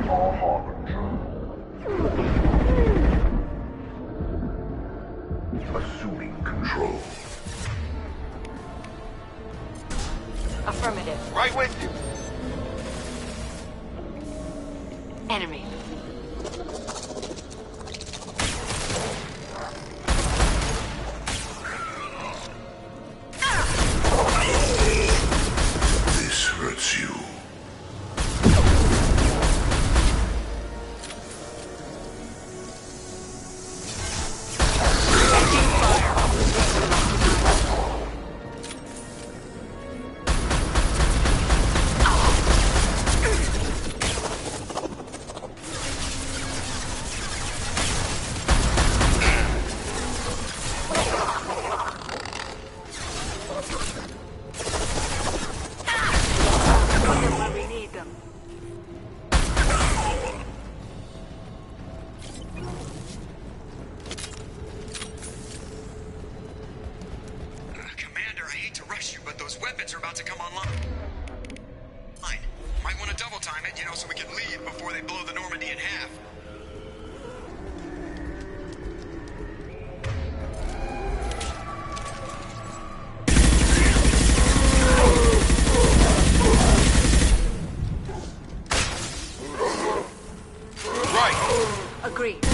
Our Harbinger. Assuming control. Affirmative. Right with you. Enemy. This hurts you. So we can leave before they blow the Normandy in half. Right. Agreed.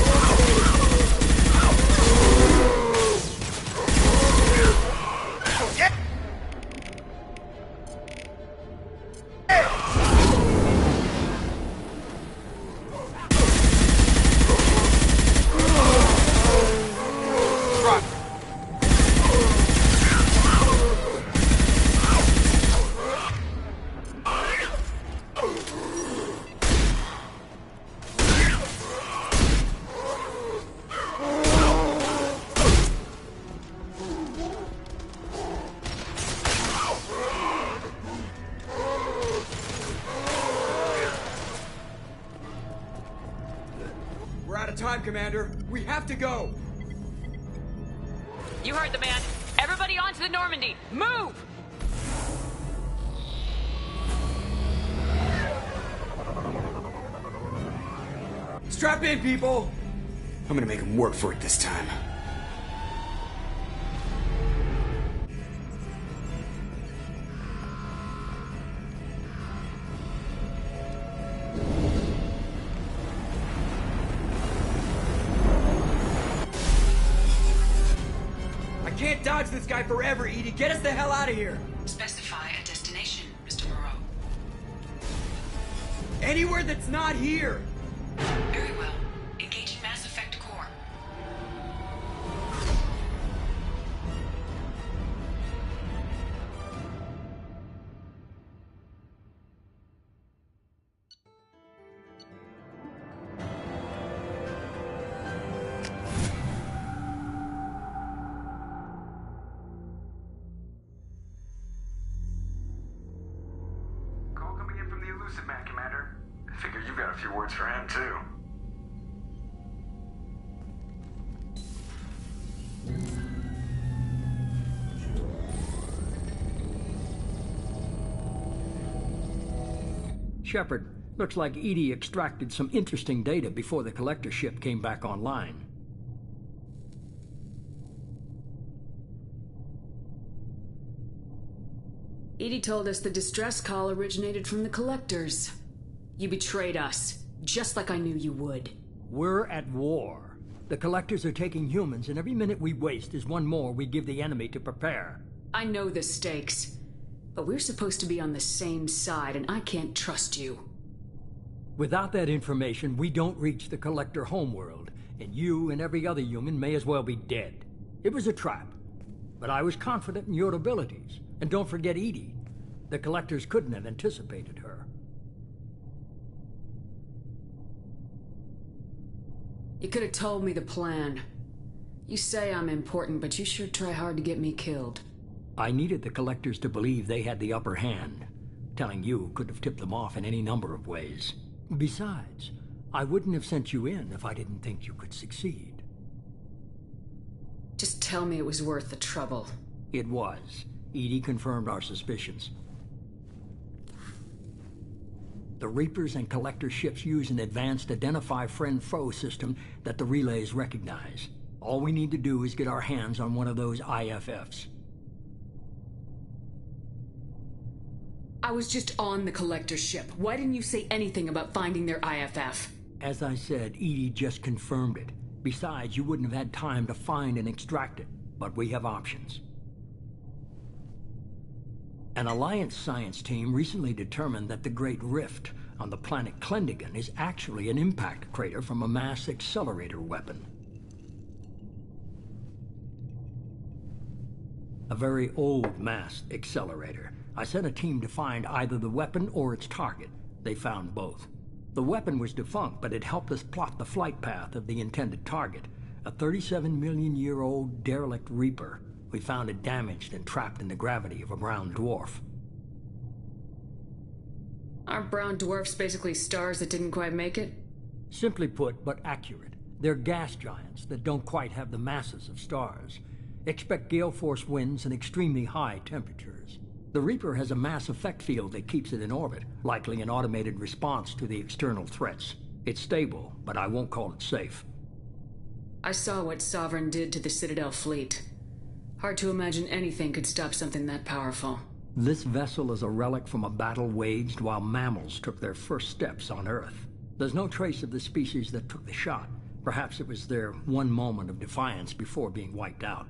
Time, Commander. We have to go. You heard the man. Everybody onto the Normandy. Move! Strap in, people. I'm gonna make them work for it this time. Can't dodge this guy forever, EDI. Get us the hell out of here. Specify a destination, Mr. Moreau. Anywhere that's not here. Very well. Engaging Mass Effect core. Man, Commander. I figure you've got a few words for him, too. Shepard, looks like EDI extracted some interesting data before the collector ship came back online. EDI told us the distress call originated from the Collectors. You betrayed us, just like I knew you would. We're at war. The Collectors are taking humans, and every minute we waste is one more we give the enemy to prepare. I know the stakes, but we're supposed to be on the same side, and I can't trust you. Without that information, we don't reach the Collector homeworld, and you and every other human may as well be dead. It was a trap, but I was confident in your abilities. And don't forget EDI. The Collectors couldn't have anticipated her. You could have told me the plan. You say I'm important, but you sure try hard to get me killed. I needed the Collectors to believe they had the upper hand. Telling you could have tipped them off in any number of ways. Besides, I wouldn't have sent you in if I didn't think you could succeed. Just tell me it was worth the trouble. It was. EDI confirmed our suspicions. The The Reapers and Collector ships use an advanced Identify Friend-Foe system that the relays recognize. All we need to do is get our hands on one of those IFFs. I was just on the Collector ship. Why didn't you say anything about finding their IFF? As I said, EDI just confirmed it. Besides, you wouldn't have had time to find and extract it. But we have options. An Alliance science team recently determined that the Great Rift on the planet Klendagon is actually an impact crater from a mass accelerator weapon. A very old mass accelerator. I sent a team to find either the weapon or its target. They found both. The weapon was defunct, but it helped us plot the flight path of the intended target, a 37-million-year-old derelict Reaper. We found it damaged and trapped in the gravity of a brown dwarf. Aren't brown dwarfs basically stars that didn't quite make it? Simply put, but accurate. They're gas giants that don't quite have the masses of stars. Expect gale force winds and extremely high temperatures. The Reaper has a mass effect field that keeps it in orbit, likely an automated response to the external threats. It's stable, but I won't call it safe. I saw what Sovereign did to the Citadel fleet. Hard to imagine anything could stop something that powerful. This vessel is a relic from a battle waged while mammals took their first steps on Earth. There's no trace of the species that took the shot. Perhaps it was their one moment of defiance before being wiped out.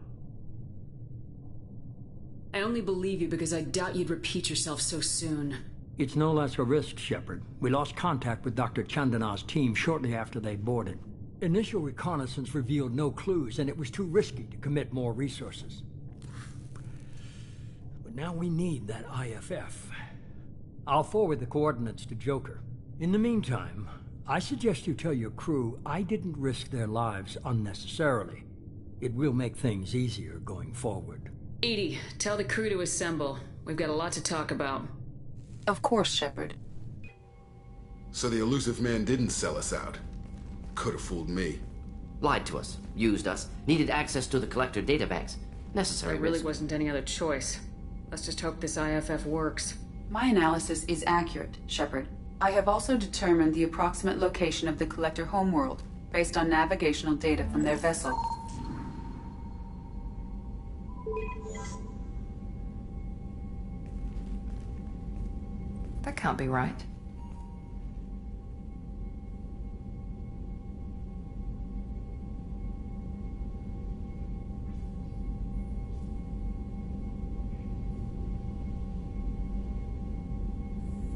I only believe you because I doubt you'd repeat yourself so soon. It's no less a risk, Shepard. We lost contact with Dr. Chandana's team shortly after they boarded. Initial reconnaissance revealed no clues, and it was too risky to commit more resources. But now we need that IFF. I'll forward the coordinates to Joker. In the meantime, I suggest you tell your crew I didn't risk their lives unnecessarily. It will make things easier going forward. EDI, tell the crew to assemble. We've got a lot to talk about. Of course, Shepard. So the elusive man didn't sell us out. Could have fooled me. Lied to us, used us, needed access to the Collector databanks. Necessary There really risk. wasn't any other choice. Let's just hope this IFF works. My analysis is accurate, Shepard. I have also determined the approximate location of the Collector homeworld, based on navigational data from their vessel. That can't be right.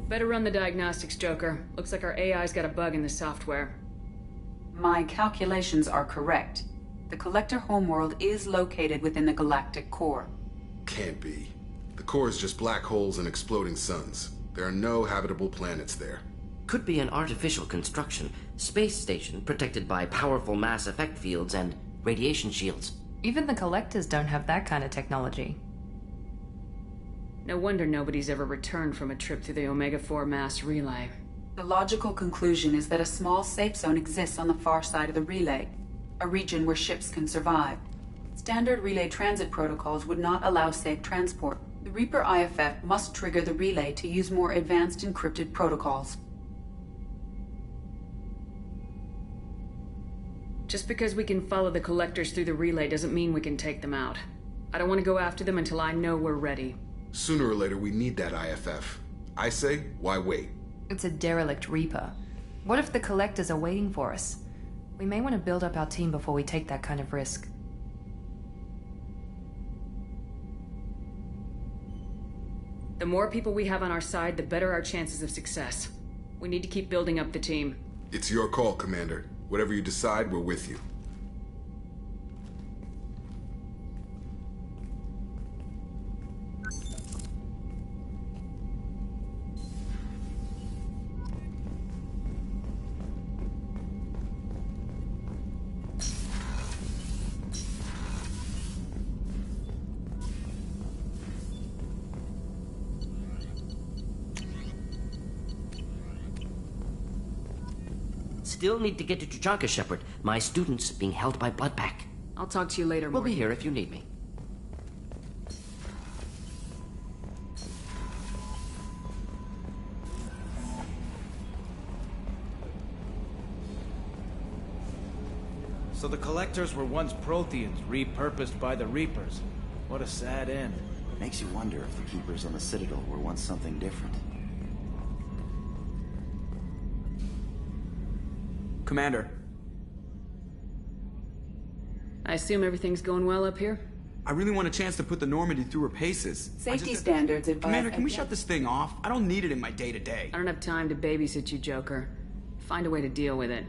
Better run the diagnostics, Joker. Looks like our AI's got a bug in the software. My calculations are correct. The Collector homeworld is located within the galactic core. Can't be. The core is just black holes and exploding suns. There are no habitable planets there. Could be an artificial construction, space station protected by powerful mass effect fields and radiation shields. Even the Collectors don't have that kind of technology. No wonder nobody's ever returned from a trip through the Omega-4 mass relay. The logical conclusion is that a small safe zone exists on the far side of the relay, a region where ships can survive. Standard relay transit protocols would not allow safe transport. The Reaper IFF must trigger the relay to use more advanced encrypted protocols. Just because we can follow the Collectors through the relay doesn't mean we can take them out. I don't want to go after them until I know we're ready. Sooner or later, we need that IFF. I say, why wait? It's a derelict Reaper. What if the Collectors are waiting for us? We may want to build up our team before we take that kind of risk. The more people we have on our side, the better our chances of success. We need to keep building up the team. It's your call, Commander. Whatever you decide, we're with you. Still need to get to Tuchanka, Shepard. My student's being held by Bloodpack. I'll talk to you later, We'll be Morty. here if you need me. So the Collectors were once Protheans, repurposed by the Reapers. What a sad end. Makes you wonder if the Keepers on the Citadel were once something different. Commander. I assume everything's going well up here? I really want a chance to put the Normandy through her paces. Safety standards advise... Commander, can we shut this thing off? I don't need it in my day-to-day. I don't have time to babysit you, Joker. Find a way to deal with it.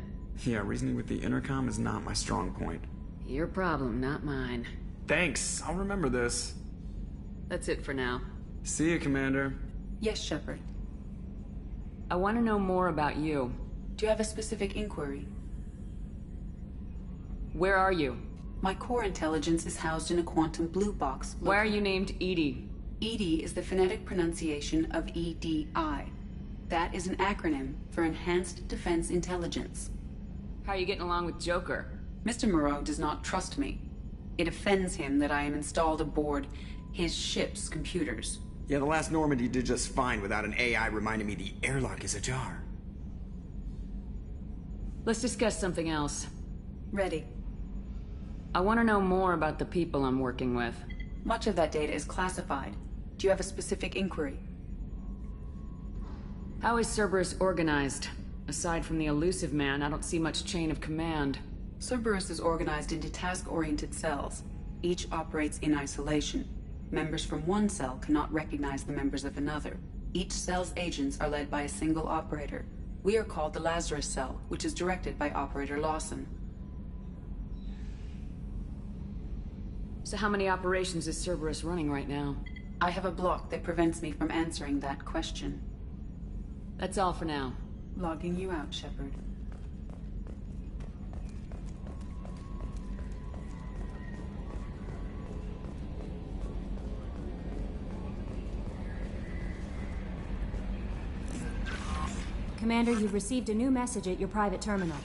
Yeah, reasoning with the intercom is not my strong point. Your problem, not mine. Thanks, I'll remember this. That's it for now. See you, Commander. Yes, Shepard. I want to know more about you. Do you have a specific inquiry? Where are you? My core intelligence is housed in a quantum blue box. Why are you named EDI? EDI is the phonetic pronunciation of EDI. That is an acronym for Enhanced Defense Intelligence. How are you getting along with Joker? Mr. Moreau does not trust me. It offends him that I am installed aboard his ship's computers. Yeah, the last Normandy did just fine without an AI reminding me the airlock is ajar. Let's discuss something else. Ready. I want to know more about the people I'm working with. Much of that data is classified. Do you have a specific inquiry? How is Cerberus organized? Aside from the elusive man, I don't see much chain of command. Cerberus is organized into task-oriented cells. Each operates in isolation. Members from one cell cannot recognize the members of another. Each cell's agents are led by a single operator. We are called the Lazarus Cell, which is directed by Operator Lawson. So how many operations is Cerberus running right now? I have a block that prevents me from answering that question. That's all for now. Logging you out, Shepard. Commander, you've received a new message at your private terminal.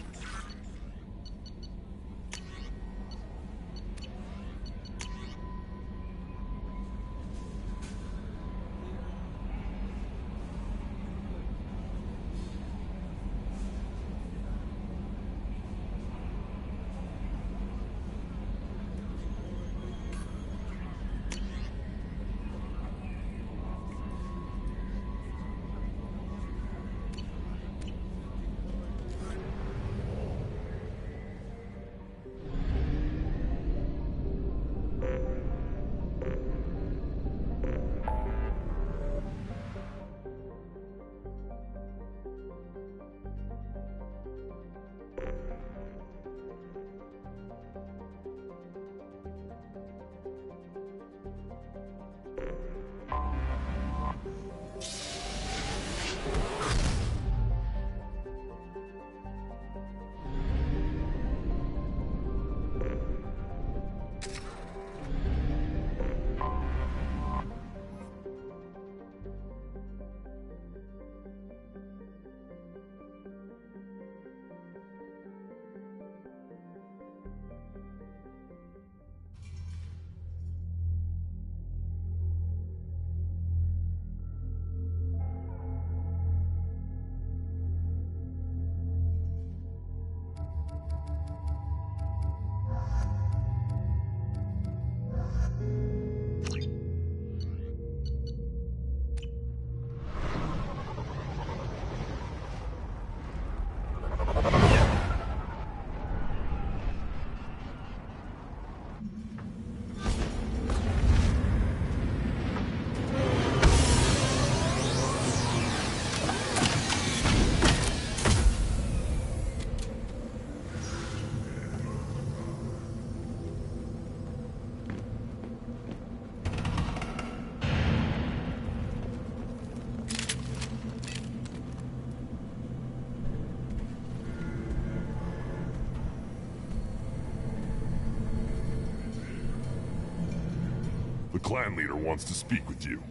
The clan leader wants to speak with you.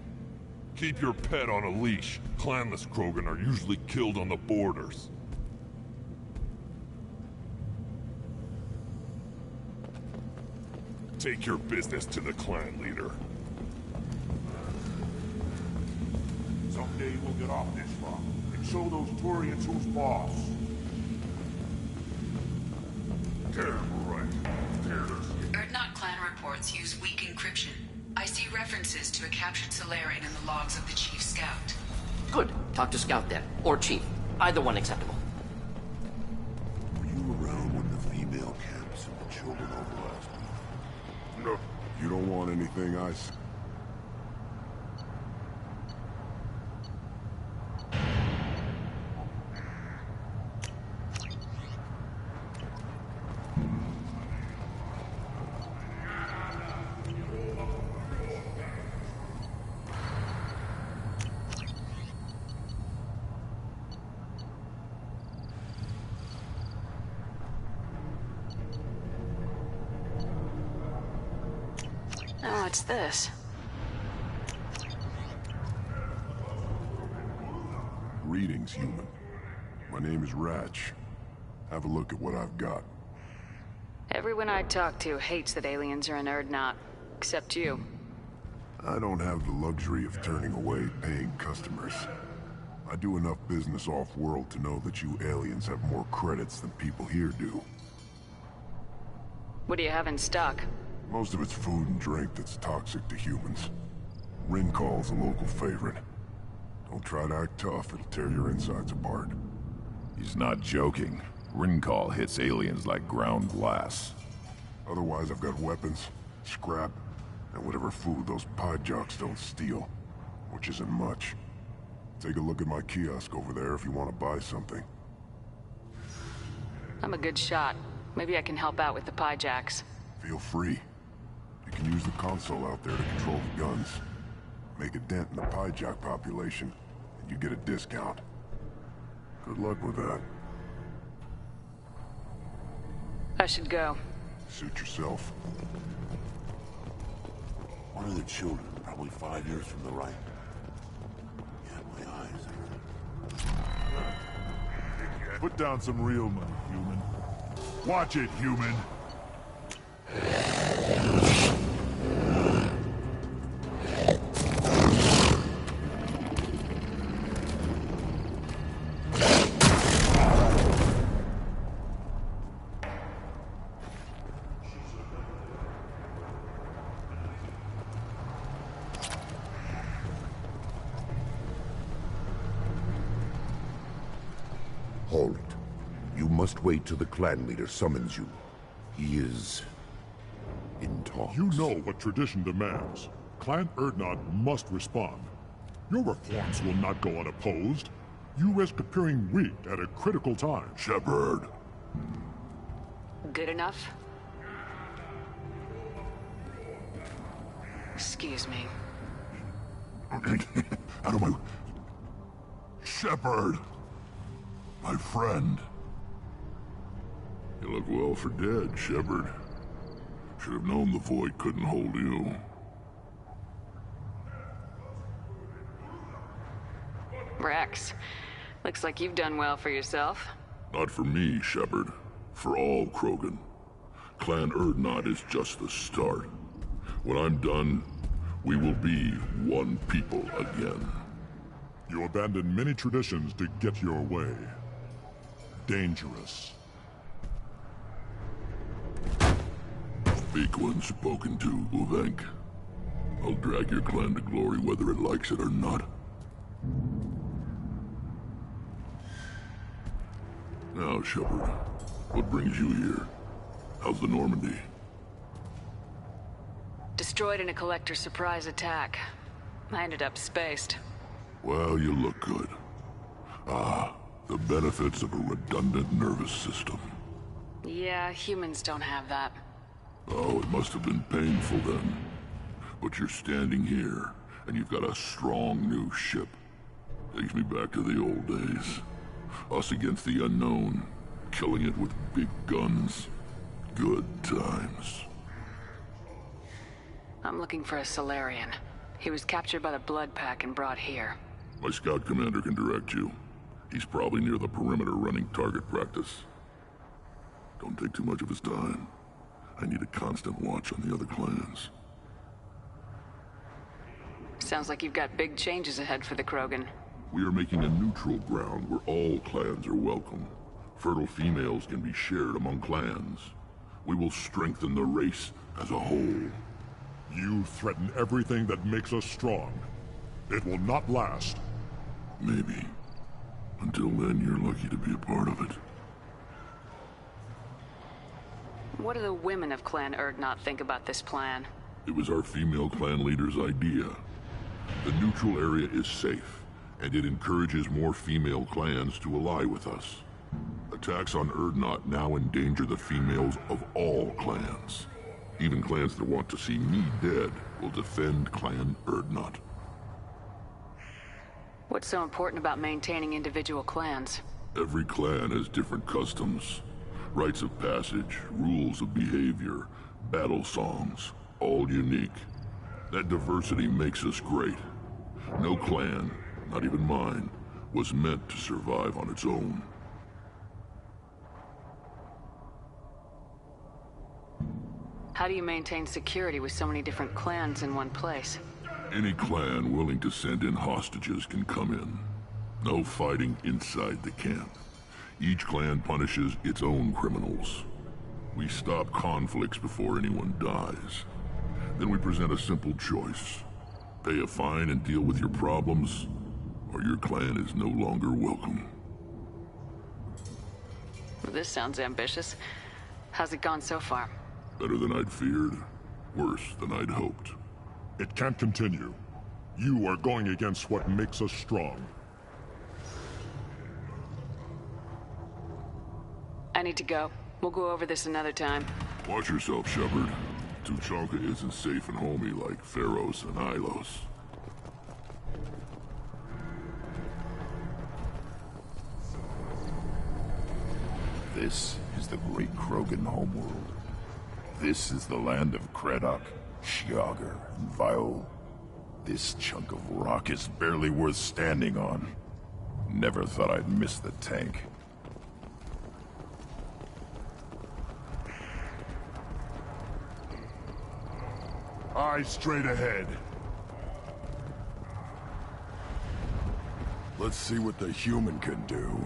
Keep your pet on a leash. Clanless Krogan are usually killed on the borders. Take your business to the clan leader. Someday we'll get off this rock and show those Turians who's boss. Damn right. Erdnot clan reports use weak encryption. I see references to a captured Solarian in the logs of the Chief Scout. Good. Talk to Scout then. Or Chief. Either one acceptable. Were you around when the female camps and the children over last week? No. You don't want anything, Ice? Oh, what's this? Greetings, human. My name is Ratch. Have a look at what I've got. Everyone I talk to hates that aliens are in Erdnot. Except you. I don't have the luxury of turning away paying customers. I do enough business off-world to know that you aliens have more credits than people here do. What do you have in stock? Most of it's food and drink that's toxic to humans. Ringcall's a local favorite. Don't try to act tough, it'll tear your insides apart. He's not joking. Ringcall hits aliens like ground glass. Otherwise, I've got weapons, scrap, and whatever food those pie jocks don't steal. Which isn't much. Take a look at my kiosk over there if you want to buy something. I'm a good shot. Maybe I can help out with the pie jacks. Feel free. You can use the console out there to control the guns. Make a dent in the pie jock population, and you get a discount. Good luck with that. I should go. Suit yourself. One of the children, probably 5 years from the right. Yeah, my eyes. Put down some real money, human. Watch it, human. Halt. You must wait till the clan leader summons you. He is in talks. You know what tradition demands. Clan Erdnot must respond. Your reforms will not go unopposed. You risk appearing weak at a critical time. Shepard. Good enough? Excuse me. Out of my... Shepard! My friend. You look well for dead, Shepard. Should have known the Void couldn't hold you. Rex, looks like you've done well for yourself. Not for me, Shepard. For all Krogan. Clan Erdnot is just the start. When I'm done, we will be one people again. You abandoned many traditions to get your way. Dangerous. Speak when spoken to, Uvenk. I'll drag your clan to glory whether it likes it or not. Now, Shepard, what brings you here? How's the Normandy? Destroyed in a Collector surprise attack. I ended up spaced. Well, you look good. Ah, the benefits of a redundant nervous system. Yeah, humans don't have that. Oh, it must have been painful then. But you're standing here, and you've got a strong new ship. Takes me back to the old days. Us against the unknown, killing it with big guns. Good times. I'm looking for a Solarian. He was captured by the Blood Pack and brought here. My scout commander can direct you. He's probably near the perimeter running target practice. Don't take too much of his time. I need a constant watch on the other clans. Sounds like you've got big changes ahead for the Krogan. We are making a neutral ground where all clans are welcome. Fertile females can be shared among clans. we will strengthen the race as a whole. You threaten everything that makes us strong. It will not last. Maybe. Until then, you're lucky to be a part of it. What do the women of Clan Urdnot think about this plan? It was our female clan leader's idea. The neutral area is safe, and it encourages more female clans to ally with us. Attacks on Urdnot now endanger the females of all clans. Even clans that want to see me dead will defend Clan Urdnot. What's so important about maintaining individual clans? Every clan has different customs, rites of passage, rules of behavior, battle songs, all unique. That diversity makes us great. No clan, not even mine, was meant to survive on its own. How do you maintain security with so many different clans in one place? Any clan willing to send in hostages can come in. No fighting inside the camp. Each clan punishes its own criminals. We stop conflicts before anyone dies. Then we present a simple choice. Pay a fine and deal with your problems, or your clan is no longer welcome. This sounds ambitious. How's it gone so far? Better than I'd feared. Worse than I'd hoped. It can't continue. You are going against what makes us strong. I need to go. We'll go over this another time. Watch yourself, Shepard. Tuchanka isn't safe and homey like Feros and Ilos. This is the great Krogan homeworld. This is the land of Kredok, Shiagar, and Viol. This chunk of rock is barely worth standing on. Never thought I'd miss the tank. Eyes straight ahead. Let's see what the human can do.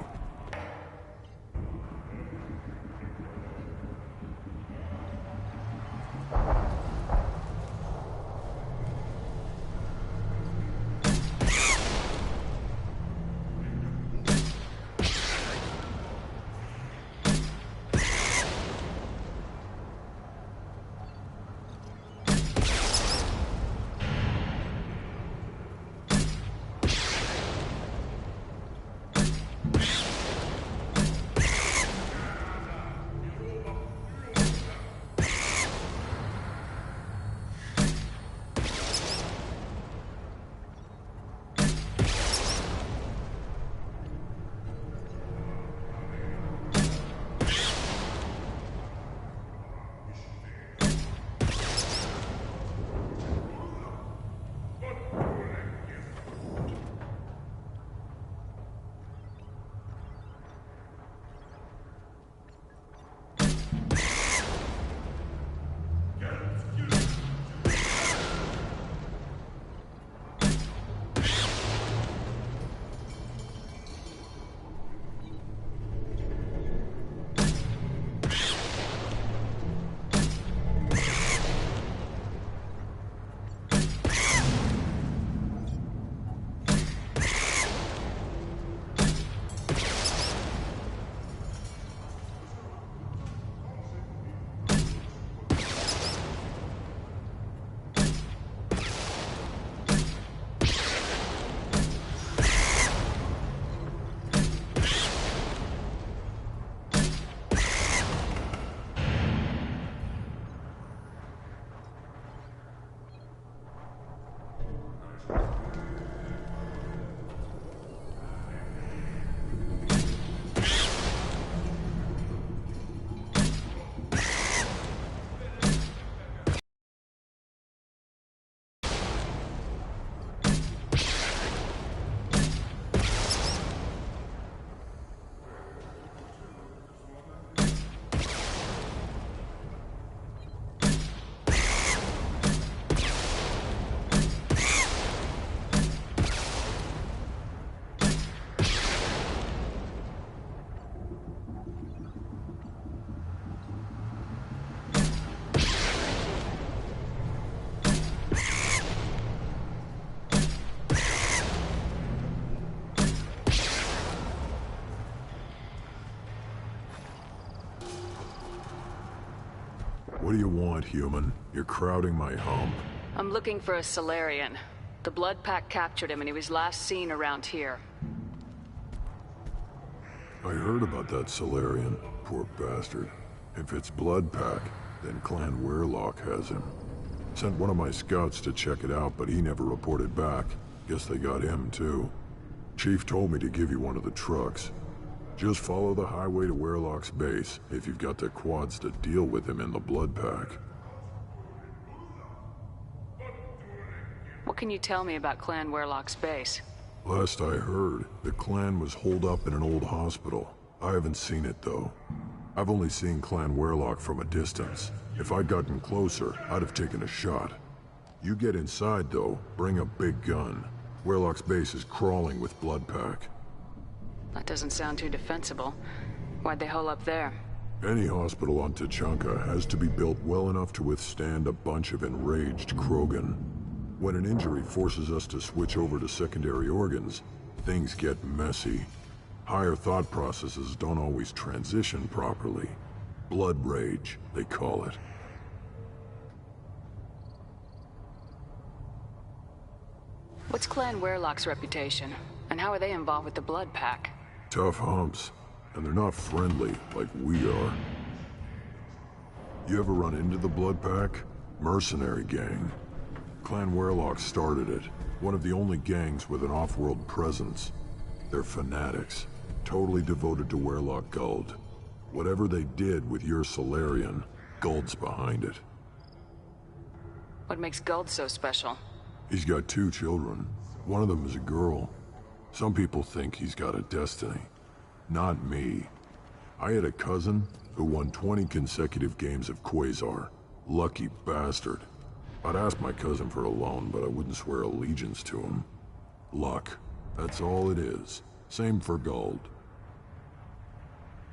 What do you want, human? You're crowding my hump. I'm looking for a Solarian. The Blood Pack captured him and he was last seen around here. I heard about that Solarian. Poor bastard. If it's Blood Pack, then Clan Weyrloc has him. Sent one of my scouts to check it out, but he never reported back. Guess they got him, too. Chief told me to give you one of the trucks. Just follow the highway to Weyrloc's base, if you've got the quads to deal with him in the Blood Pack. What can you tell me about Clan Weyrloc's base? Last I heard, the clan was holed up in an old hospital. I haven't seen it, though. I've only seen Clan Weyrloc from a distance. If I'd gotten closer, I'd have taken a shot. You get inside, though, bring a big gun. Weyrloc's base is crawling with Blood Pack. That doesn't sound too defensible. Why'd they hole up there? Any hospital on Tuchanka has to be built well enough to withstand a bunch of enraged Krogan. When an injury forces us to switch over to secondary organs, things get messy. Higher thought processes don't always transition properly. Blood rage, they call it. What's Clan Weyrloc's reputation? And how are they involved with the Blood Pack? Tough humps, and they're not friendly like we are. You ever run into the Blood Pack? Mercenary gang. Clan Weyrloc started it. One of the only gangs with an off-world presence. They're fanatics, totally devoted to Weyrloc Guld. Whatever they did with your Solarian, Guld's behind it. What makes Guld so special? He's got 2 children. One of them is a girl. Some people think he's got a destiny. Not me. I had a cousin who won 20 consecutive games of Quasar. Lucky bastard. I'd ask my cousin for a loan, but I wouldn't swear allegiance to him. Luck. That's all it is. Same for Guld.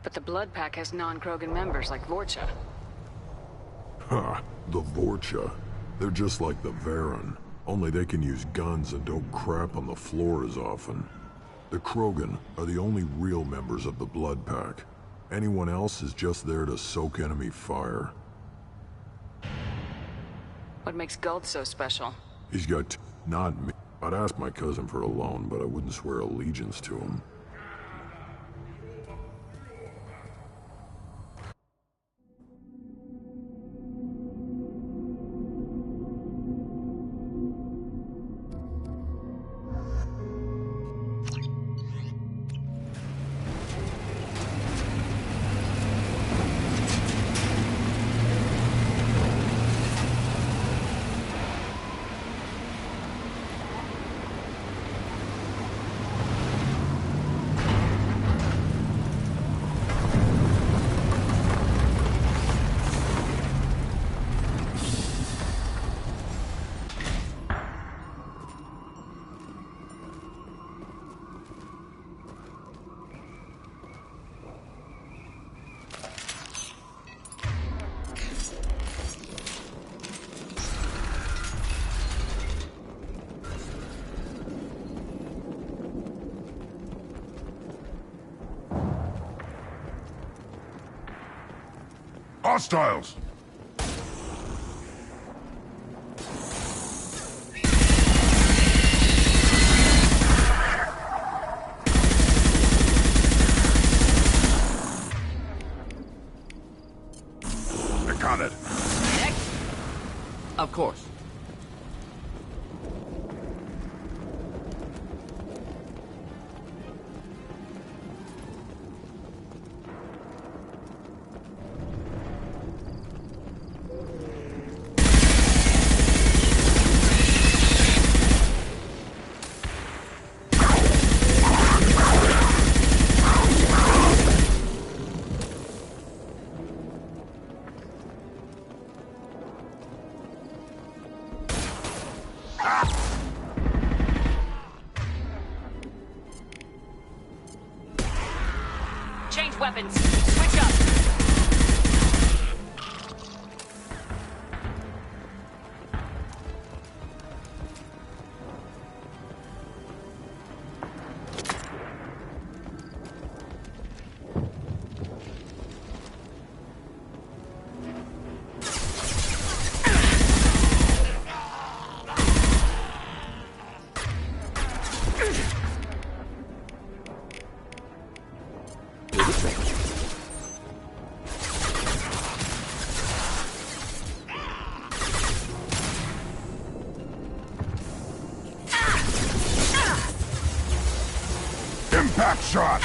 But the Blood Pack has non-Krogan members like Vorcha. Ha! The Vorcha. They're just like the Varen. Only they can use guns and don't crap on the floor as often. The Krogan are the only real members of the Blood Pack. Anyone else is just there to soak enemy fire. What makes Guld so special? He's got not me. I'd ask my cousin for a loan, but I wouldn't swear allegiance to him. Hostiles! I got it. Next! Of course. Change weapons. Switch up. shot!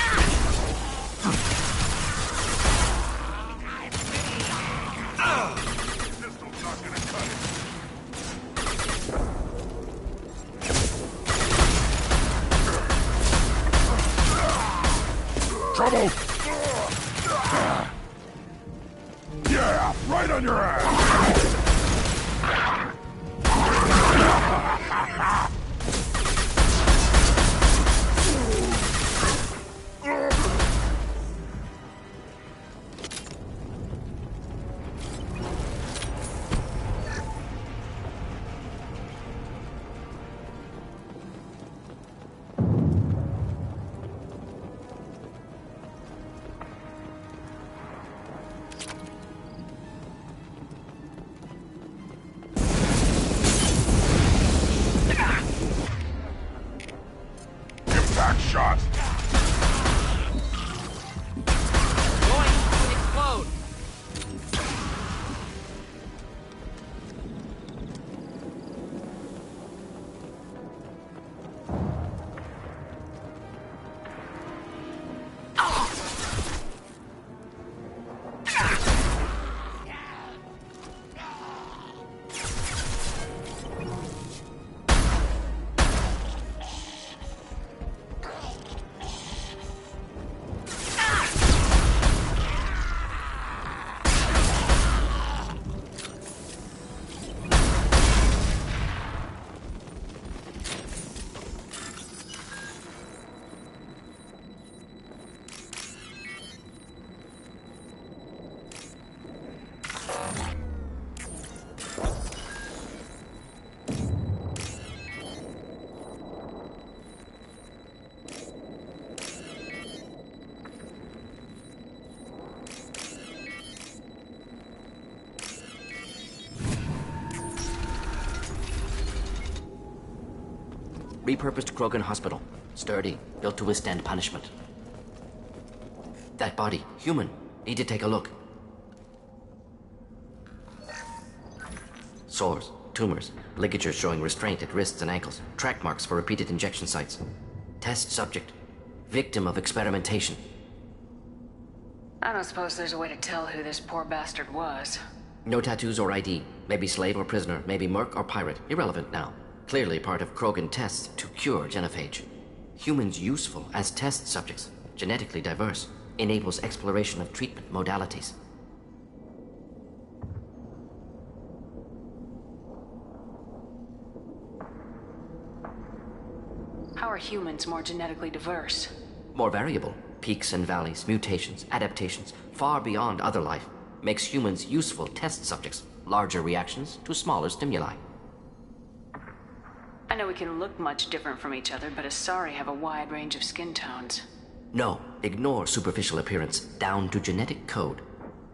Trouble! Yeah, right on your ass! Impact shot! Going to explode! Repurposed Krogan Hospital. Sturdy, built to withstand punishment. That body, human. Need to take a look. Sores, tumors, ligatures showing restraint at wrists and ankles, track marks for repeated injection sites. Test subject. Victim of experimentation. I don't suppose there's a way to tell who this poor bastard was. No tattoos or ID. Maybe slave or prisoner, maybe merc or pirate. Irrelevant now. Clearly part of Krogan tests to cure genophage. Humans useful as test subjects, genetically diverse, enables exploration of treatment modalities. How are humans more genetically diverse? More variable. Peaks and valleys, mutations, adaptations, far beyond other life. Makes humans useful test subjects. Larger reactions to smaller stimuli. I know we can look much different from each other, but Asari have a wide range of skin tones. No, ignore superficial appearance, down to genetic code.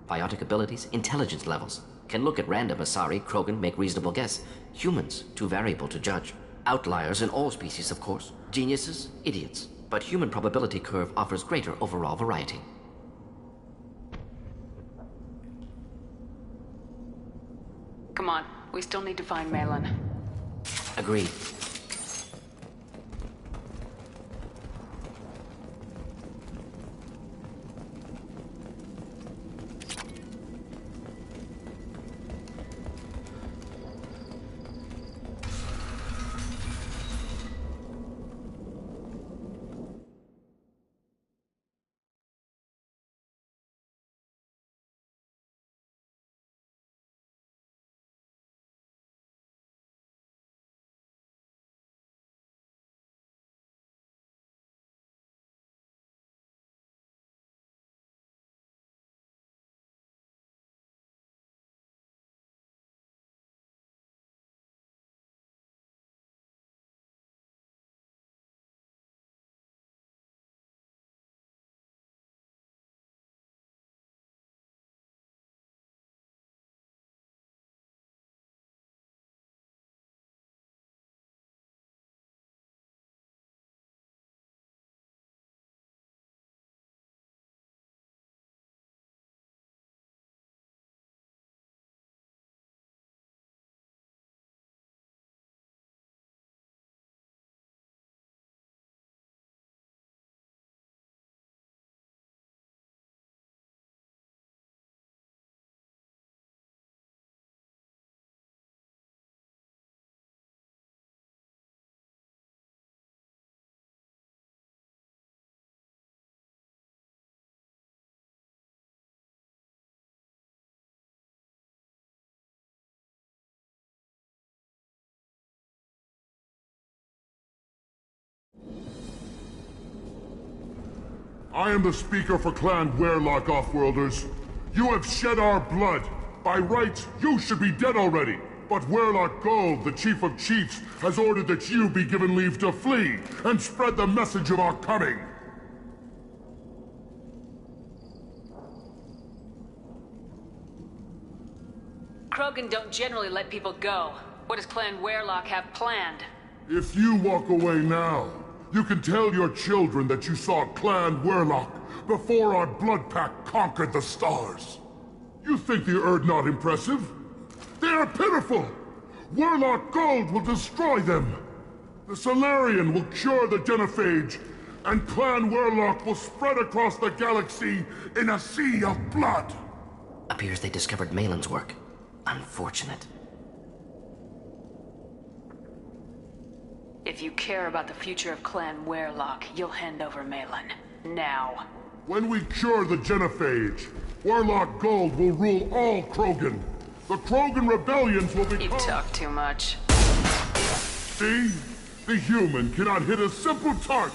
Biotic abilities, intelligence levels. Can look at random Asari, Krogan, make reasonable guess. Humans, too variable to judge. Outliers in all species, of course. Geniuses, idiots. But human probability curve offers greater overall variety. Come on, we still need to find Malin. Agreed. I am the speaker for Clan Weyrloc, Offworlders. You have shed our blood. By rights, you should be dead already. But Weyrloc Gold, the Chief of Chiefs, has ordered that you be given leave to flee and spread the message of our coming. Krogan don't generally let people go. What does Clan Weyrloc have planned? If you walk away now, you can tell your children that you saw Clan Weyrloc before our Blood Pact conquered the stars. You think the Urdnot impressive? They are pitiful! Weyrloc Gold will destroy them! The Solarian will cure the Genophage, and Clan Weyrloc will spread across the galaxy in a sea of blood! Appears they discovered Malin's work. Unfortunate. If you care about the future of Clan Weyrloc, you'll hand over Malin. Now. When we cure the Genophage, Weyrloc Gold will rule all Krogan. The Krogan rebellions will become... You talk too much. See? The human cannot hit a simple target.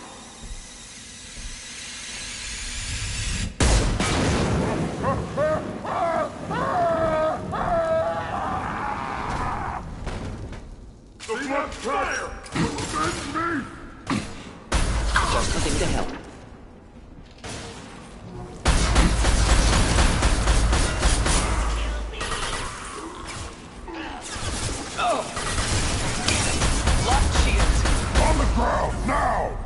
The blood fire! Avenge me! Just looking to help. On the ground, now!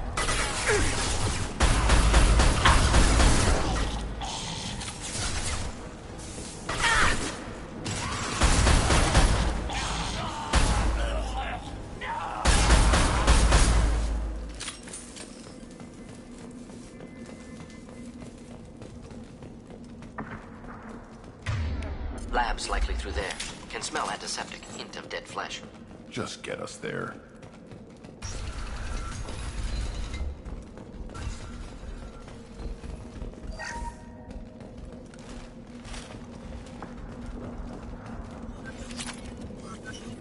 Lab's likely through there. Can smell antiseptic, hint of dead flesh. Just get us there.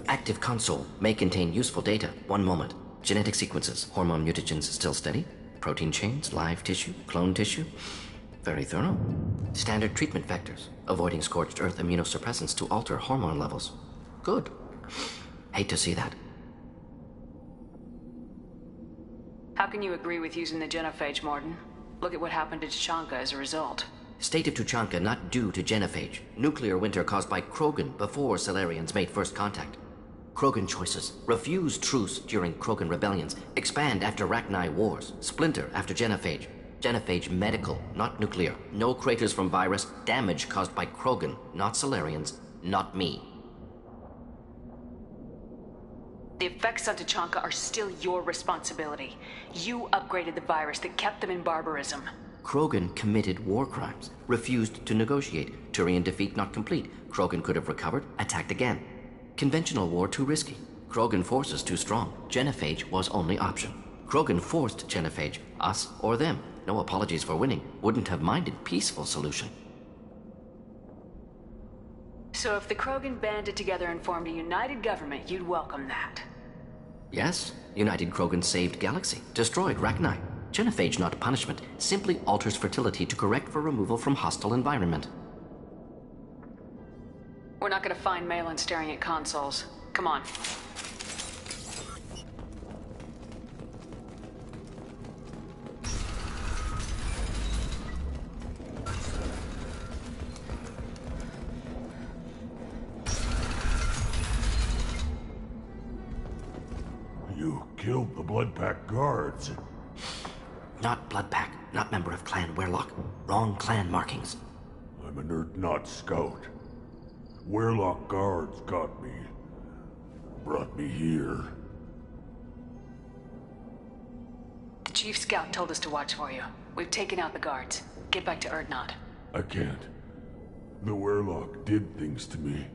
Active console may contain useful data. One moment. Genetic sequences, hormone mutagens still steady. Protein chains, live tissue, clone tissue. Very thorough. Standard treatment vectors, avoiding scorched earth immunosuppressants to alter hormone levels. Good. Hate to see that. How can you agree with using the Genophage, Mordin? Look at what happened to Tuchanka as a result. State of Tuchanka not due to Genophage. Nuclear winter caused by Krogan before Solarians made first contact. Krogan choices. Refuse truce during Krogan rebellions. Expand after Rachni wars. Splinter after Genophage. Genophage medical, not nuclear. No craters from virus. Damage caused by Krogan, not Solarians, not me. The effects on Tuchanka are still your responsibility. You upgraded the virus that kept them in barbarism. Krogan committed war crimes. Refused to negotiate. Turian defeat not complete. Krogan could have recovered, attacked again. Conventional war too risky. Krogan forces too strong. Genophage was only option. Krogan forced Genophage, us or them. No apologies for winning. Wouldn't have minded peaceful solution. So if the Krogan banded together and formed a united government, you'd welcome that. Yes, United Krogan saved Galaxy, destroyed Rachni. Genophage not punishment, simply alters fertility to correct for removal from hostile environment. We're not gonna find Malin staring at consoles. Come on. You killed the Blood Pact guards. Not Blood Pact, not member of Clan Weyrloc. Wrong clan markings. I'm an Urdnot scout. Weyrloc guards got me. Brought me here. The Chief Scout told us to watch for you. We've taken out the guards. Get back to Urdnot. I can't. The Weyrloc did things to me.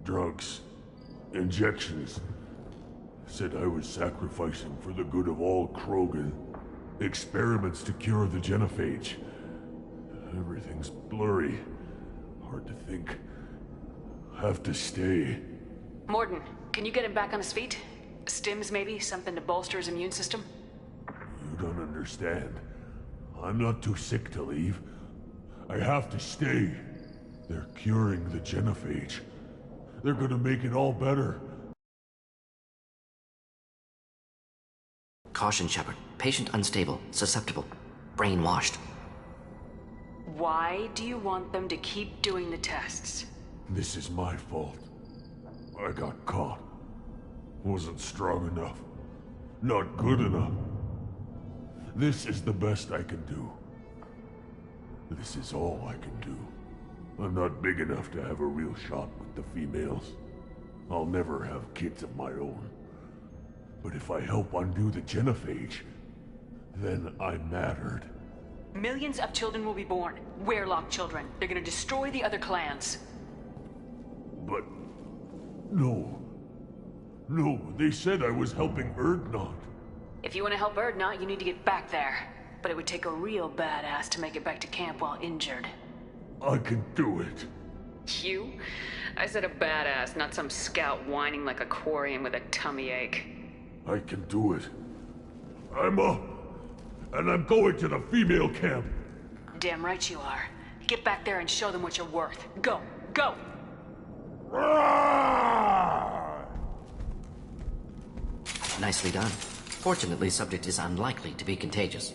Drugs. Injections. Said I was sacrificing for the good of all Krogan. Experiments to cure the Genophage. Everything's blurry. Hard to think. Have to stay. Mordin, can you get him back on his feet? Stims maybe? Something to bolster his immune system? You don't understand. I'm not too sick to leave. I have to stay. They're curing the genophage. They're gonna make it all better. Caution, Shepard. Patient unstable, susceptible, brainwashed. Why do you want them to keep doing the tests? This is my fault. I got caught. Wasn't strong enough. Not good enough. This is the best I can do. This is all I can do. I'm not big enough to have a real shot with the females. I'll never have kids of my own. But if I help undo the genophage, then I mattered. Millions of children will be born. Werelock children. They're gonna destroy the other clans. But... No. No, they said I was helping Urdnot. If you want to help Urdnot, you need to get back there. But it would take a real badass to make it back to camp while injured. I can do it. You? I said a badass, not some scout whining like a Quarian with a tummy ache. I can do it. I'm up. And I'm going to the female camp. Damn right you are. Get back there and show them what you're worth. Go! Go! Nicely done. Fortunately, subject is unlikely to be contagious.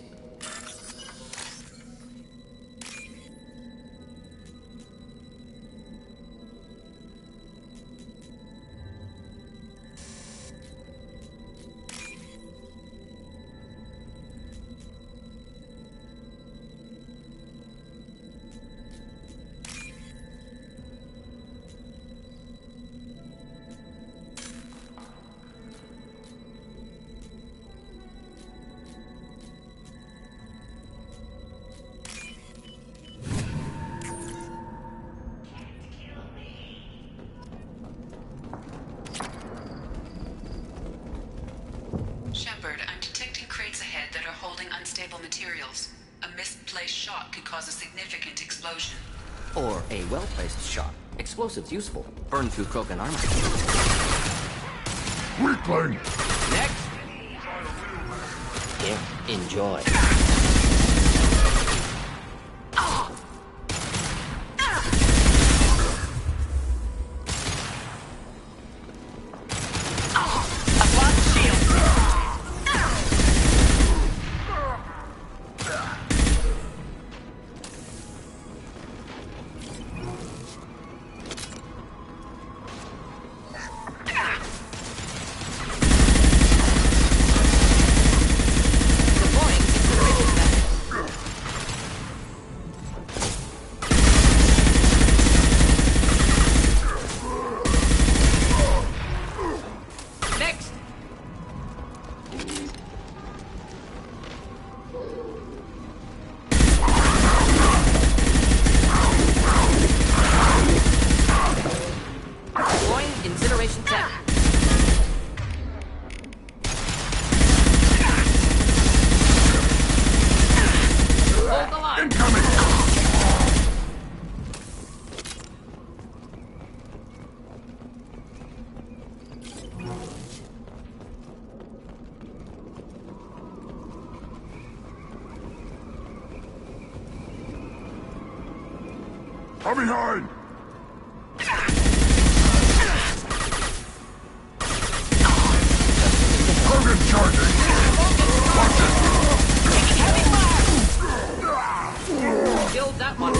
Shepard, I'm detecting crates ahead that are holding unstable materials. A misplaced shot could cause a significant explosion. Or a well-placed shot. Explosives useful. Burn through Krogan armor. Weakling! Next! Here, enjoy. From behind! Krogan charging! Watch it! Killed that one.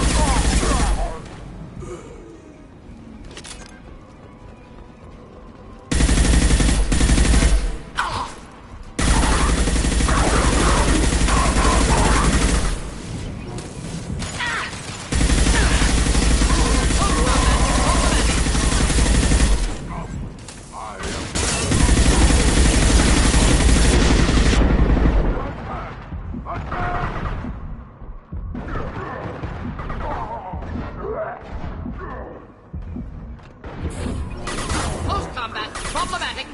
Close combat, problematic.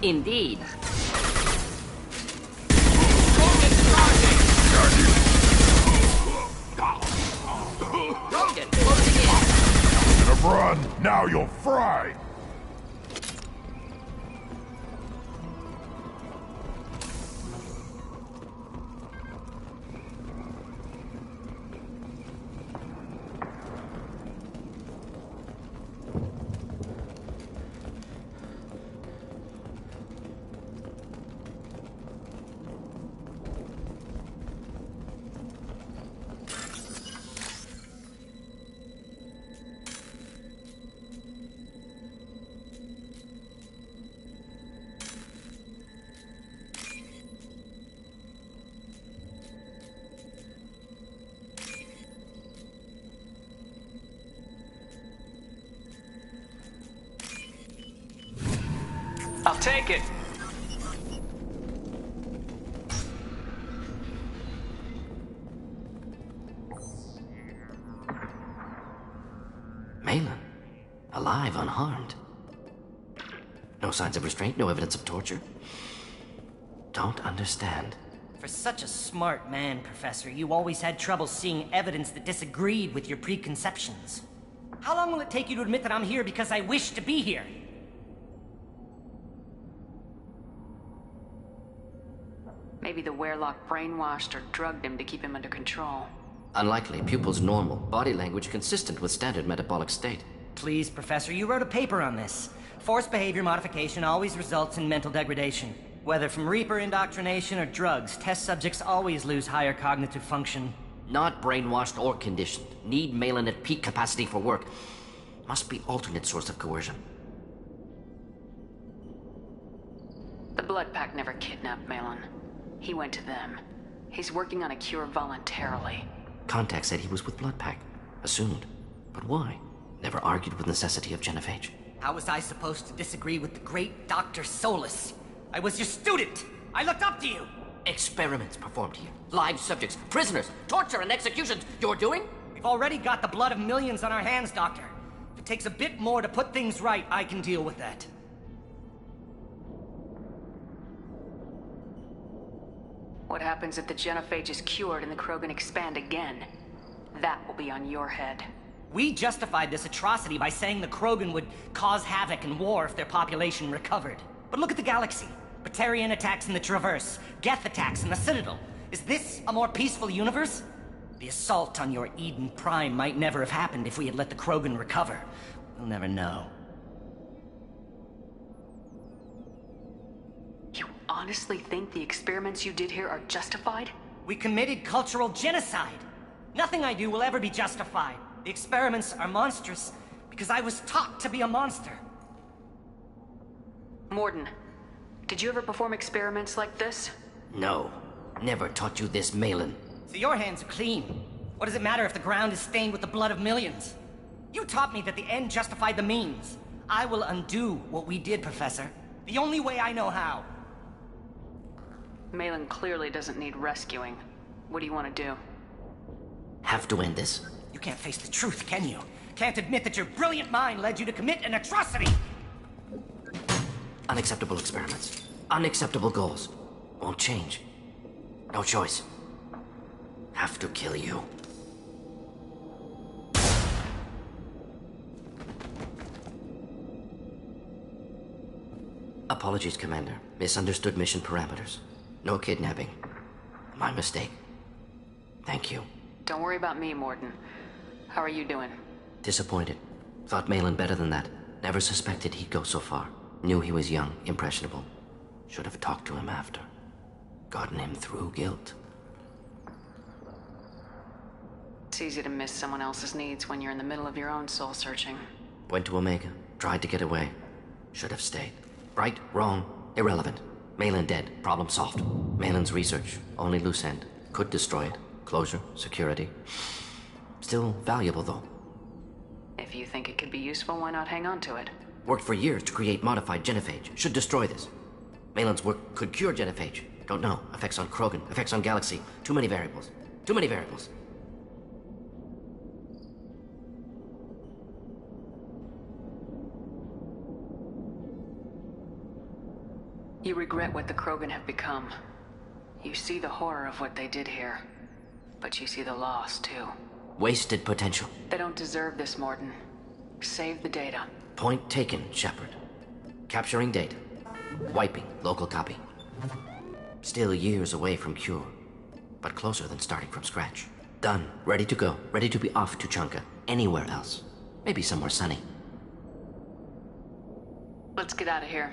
Indeed. Krogan closing in. Should have run. Now you'll fry. I'll take it. Malin, alive, unharmed. No signs of restraint, no evidence of torture. Don't understand. For such a smart man, Professor, you always had trouble seeing evidence that disagreed with your preconceptions. How long will it take you to admit that I'm here because I wish to be here? Maybe the Wehrlock brainwashed or drugged him to keep him under control. Unlikely. Pupil's normal. Body language consistent with standard metabolic state. Please, Professor, you wrote a paper on this. Forced behavior modification always results in mental degradation. Whether from Reaper indoctrination or drugs, test subjects always lose higher cognitive function. Not brainwashed or conditioned. Need Malin at peak capacity for work. Must be alternate source of coercion. The Blood Pack never kidnapped Malin. He went to them. He's working on a cure voluntarily. Contact said he was with Blood Pack. Assumed. But why? Never argued with necessity of genophage. How was I supposed to disagree with the great Dr. Solus? I was your student! I looked up to you! Experiments performed here. Live subjects, prisoners, torture and executions. You're doing? We've already got the blood of millions on our hands, Doctor. If it takes a bit more to put things right, I can deal with that. What happens if the genophage is cured and the Krogan expand again? That will be on your head. We justified this atrocity by saying the Krogan would cause havoc and war if their population recovered. But look at the galaxy. Batarian attacks in the Traverse, Geth attacks in the Citadel. Is this a more peaceful universe? The assault on your Eden Prime might never have happened if we had let the Krogan recover. We'll never know. You honestly think the experiments you did here are justified? We committed cultural genocide. Nothing I do will ever be justified. The experiments are monstrous because I was taught to be a monster. Mordin, did you ever perform experiments like this? No. Never taught you this, Malin. So your hands are clean. What does it matter if the ground is stained with the blood of millions? You taught me that the end justified the means. I will undo what we did, Professor. The only way I know how. Malin clearly doesn't need rescuing. What do you want to do? Have to end this. You can't face the truth, can you? Can't admit that your brilliant mind led you to commit an atrocity! Unacceptable experiments. Unacceptable goals. Won't change. No choice. Have to kill you. Apologies, Commander. Misunderstood mission parameters. No kidnapping. My mistake. Thank you. Don't worry about me, Mordin. How are you doing? Disappointed. Thought Malin better than that. Never suspected he'd go so far. Knew he was young, impressionable. Should have talked to him after. Gotten him through guilt. It's easy to miss someone else's needs when you're in the middle of your own soul searching. Went to Omega. Tried to get away. Should have stayed. Right, wrong, irrelevant. Malin dead. Problem solved. Malin's research. Only loose end. Could destroy it. Closure. Security. Still valuable, though. If you think it could be useful, why not hang on to it? Worked for years to create modified genophage. Should destroy this. Malin's work could cure genophage. Don't know. Effects on Krogan. Effects on Galaxy. Too many variables. Too many variables. You regret what the Krogan have become. You see the horror of what they did here. But you see the loss, too. Wasted potential. They don't deserve this, Mordin. Save the data. Point taken, Shepard. Capturing data. Wiping local copy. Still years away from cure. But closer than starting from scratch. Done. Ready to go. Ready to be off to Tuchanka. Anywhere else. Maybe somewhere sunny. Let's get out of here.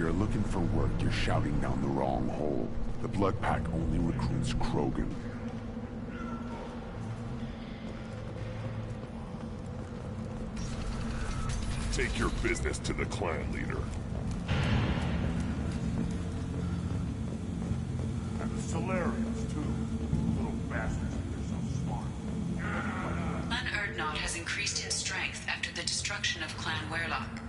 you're looking for work, you're shouting down the wrong hole. The Blood Pack only recruits Krogan. Take your business to the clan leader. And the Solarians, too. Little bastards, they're so smart. Clan Urdnot has increased in strength after the destruction of Clan Werlock.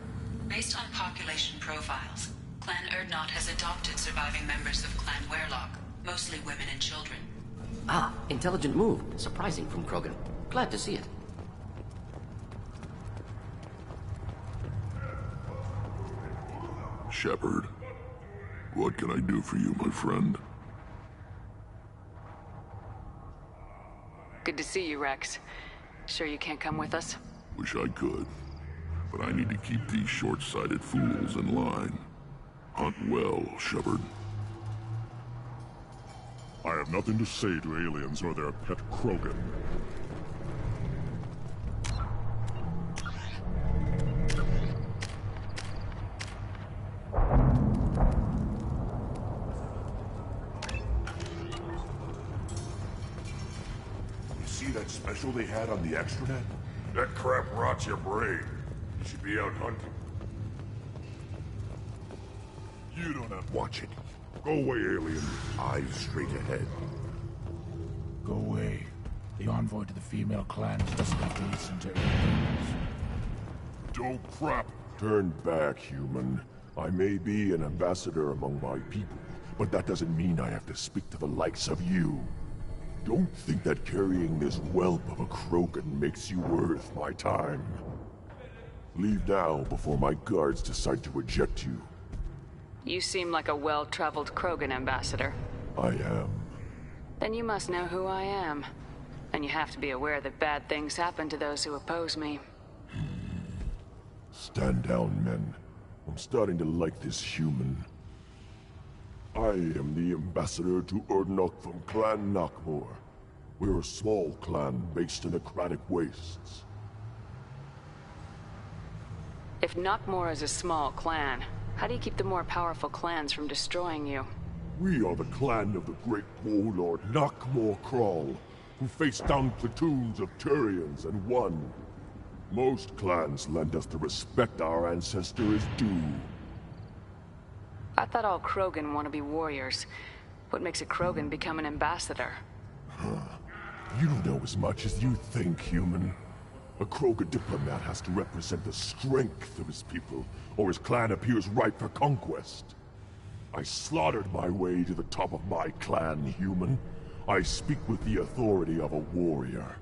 Based on population profiles, Clan Urdnot has adopted surviving members of Clan Werlock, mostly women and children. Ah, intelligent move. Surprising from Krogan. Glad to see it. Shepard, what can I do for you, my friend? Good to see you, Rex. Sure you can't come with us? Wish I could, but I need to keep these short-sighted fools in line. Hunt well, Shepard. I have nothing to say to aliens or their pet Krogan. You see that special they had on the extranet? That crap rots your brain. You should be out hunting. You don't have... Watch it. Go away, alien. Eyes straight ahead. Go away. The envoy to the female clans doesn't have to listen to aliens. Don't crap. Turn back, human. I may be an ambassador among my people, but that doesn't mean I have to speak to the likes of you. Don't think that carrying this whelp of a Krogan makes you worth my time. Leave now before my guards decide to eject you. You seem like a well-traveled Krogan ambassador. I am. Then you must know who I am. And you have to be aware that bad things happen to those who oppose me. Stand down, men. I'm starting to like this human. I am the ambassador to Urdnot from Clan Nakmor. We're a small clan based in the Kranich Wastes. If Nakmor is a small clan, how do you keep the more powerful clans from destroying you? We are the clan of the great warlord Nakmor Kral, who faced down platoons of Turians and won. Most clans lend us the respect our ancestor is due. I thought all Krogan want to be warriors. What makes a Krogan become an ambassador? You don't know as much as you think, human. A Krogan diplomat has to represent the strength of his people, or his clan appears ripe for conquest. I slaughtered my way to the top of my clan, human. I speak with the authority of a warrior.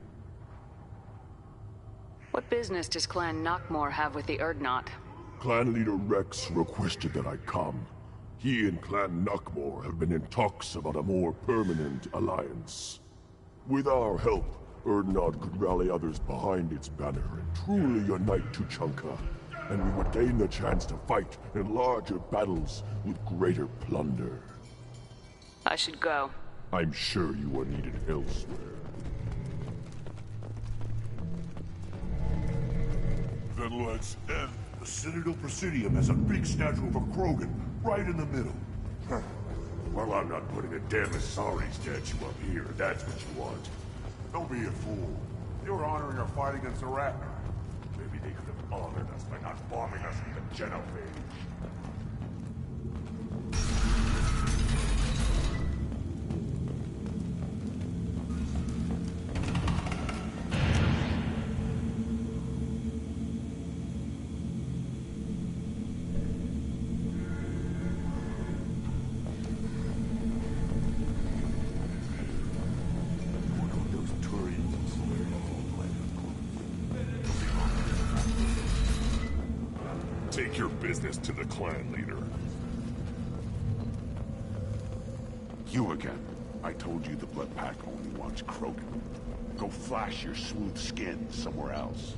What business does Clan Nakmor have with the Urdnot? Clan leader Rex requested that I come. He and Clan Nakmor have been in talks about a more permanent alliance. With our help, Urdnot could rally others behind its banner and truly unite Tuchanka, and we would gain the chance to fight in larger battles with greater plunder. I should go. I'm sure you are needed elsewhere. Then let's end. The Citadel Presidium has a big statue of a Krogan right in the middle. Well, I'm not putting a damn Asari statue up here. That's what you want. Don't be a fool. You're honoring our fight against the Ratner. Maybe they could have honored us by not bombing us in the Genophage. Take your business to the clan leader. You again. I told you the Blood Pack only wants Krogan. Go flash your smooth skin somewhere else.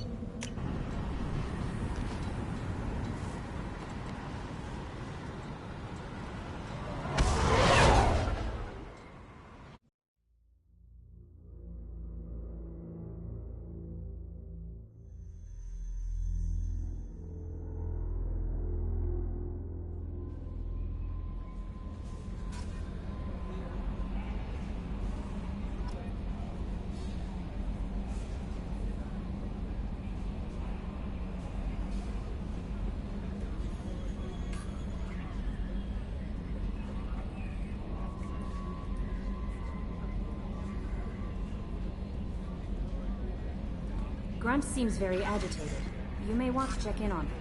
Grunt seems very agitated. You may want to check in on him.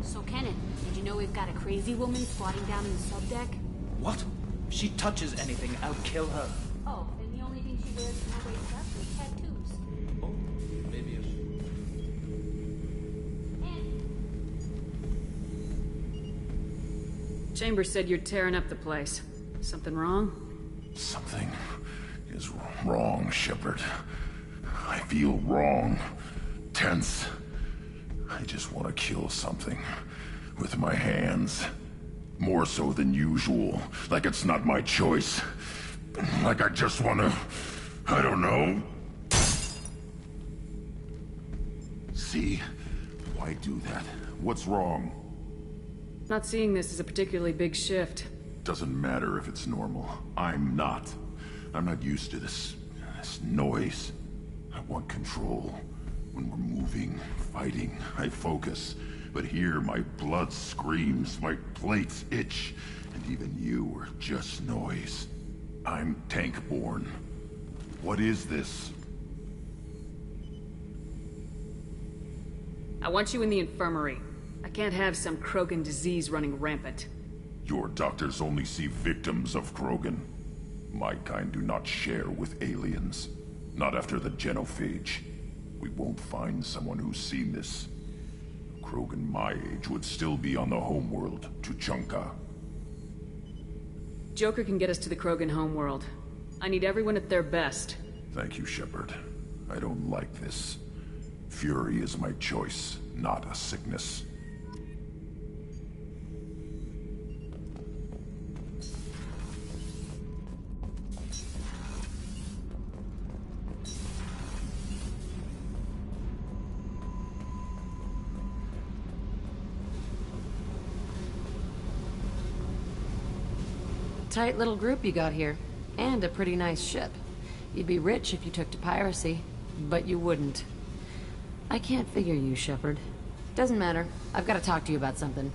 So, Kenan, did you know we've got a crazy woman squatting down in the subdeck? What? If she touches anything, I'll kill her. Oh, then the only thing she wears when her wakes up is tattoos. Oh, maybe Chambers said you're tearing up the place. Something wrong? Something is wrong, Shepard. I feel wrong. Tense. I just want to kill something. With my hands. More so than usual. Like it's not my choice. Like I just want to... I don't know. See? Why do that? What's wrong? Not seeing this as a particularly big shift. Doesn't matter if it's normal. I'm not. I'm not used to this noise. I want control. When we're moving, fighting, I focus. But here, my blood screams, my plates itch, and even you are just noise. I'm tank-born. What is this? I want you in the infirmary. I can't have some Krogan disease running rampant. Your doctors only see victims of Krogan. My kind do not share with aliens. Not after the genophage. We won't find someone who's seen this. Krogan my age would still be on the homeworld, Tuchanka. Joker can get us to the Krogan homeworld. I need everyone at their best. Thank you, Shepard. I don't like this. Fury is my choice, not a sickness. Tight little group you got here. And a pretty nice ship. You'd be rich if you took to piracy, but you wouldn't. I can't figure you, Shepard. Doesn't matter. I've got to talk to you about something.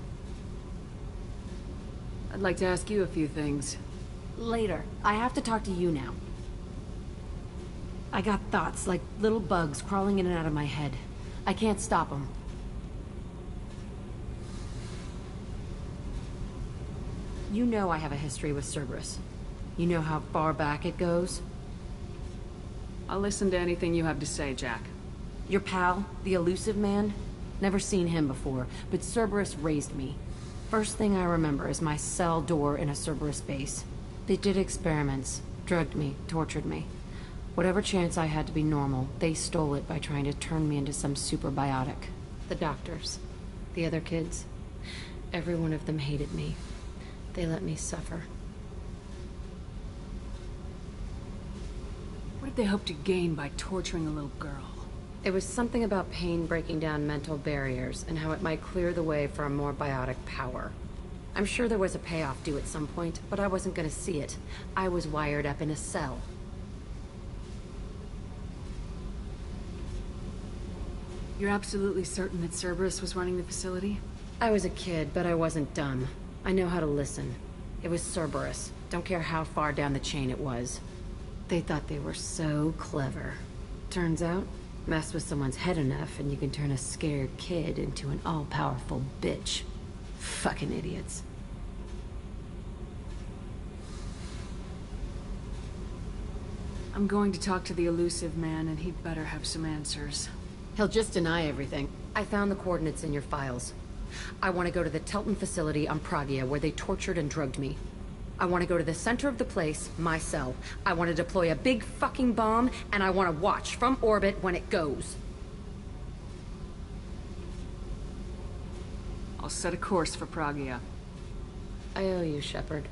I'd like to ask you a few things. Later. I have to talk to you now. I got thoughts like little bugs crawling in and out of my head. I can't stop them. You know I have a history with Cerberus. You know how far back it goes? I'll listen to anything you have to say, Jack. Your pal, the Elusive Man? Never seen him before, but Cerberus raised me. First thing I remember is my cell door in a Cerberus base. They did experiments, drugged me, tortured me. Whatever chance I had to be normal, they stole it by trying to turn me into some superbiotic. The doctors, the other kids, every one of them hated me. They let me suffer. What did they hope to gain by torturing a little girl? It was something about pain breaking down mental barriers and how it might clear the way for a more biotic power. I'm sure there was a payoff due at some point, but I wasn't gonna see it. I was wired up in a cell. You're absolutely certain that Cerberus was running the facility? I was a kid, but I wasn't dumb. I know how to listen. It was Cerberus. Don't care how far down the chain it was. They thought they were so clever. Turns out, mess with someone's head enough and you can turn a scared kid into an all-powerful bitch. Fucking idiots. I'm going to talk to the Elusive Man, and he'd better have some answers. He'll just deny everything. I found the coordinates in your files. I want to go to the Telton facility on Pragia where they tortured and drugged me. I want to go to the center of the place, my cell. I want to deploy a big fucking bomb, and I want to watch from orbit when it goes. I'll set a course for Pragia. I owe you, Shepard.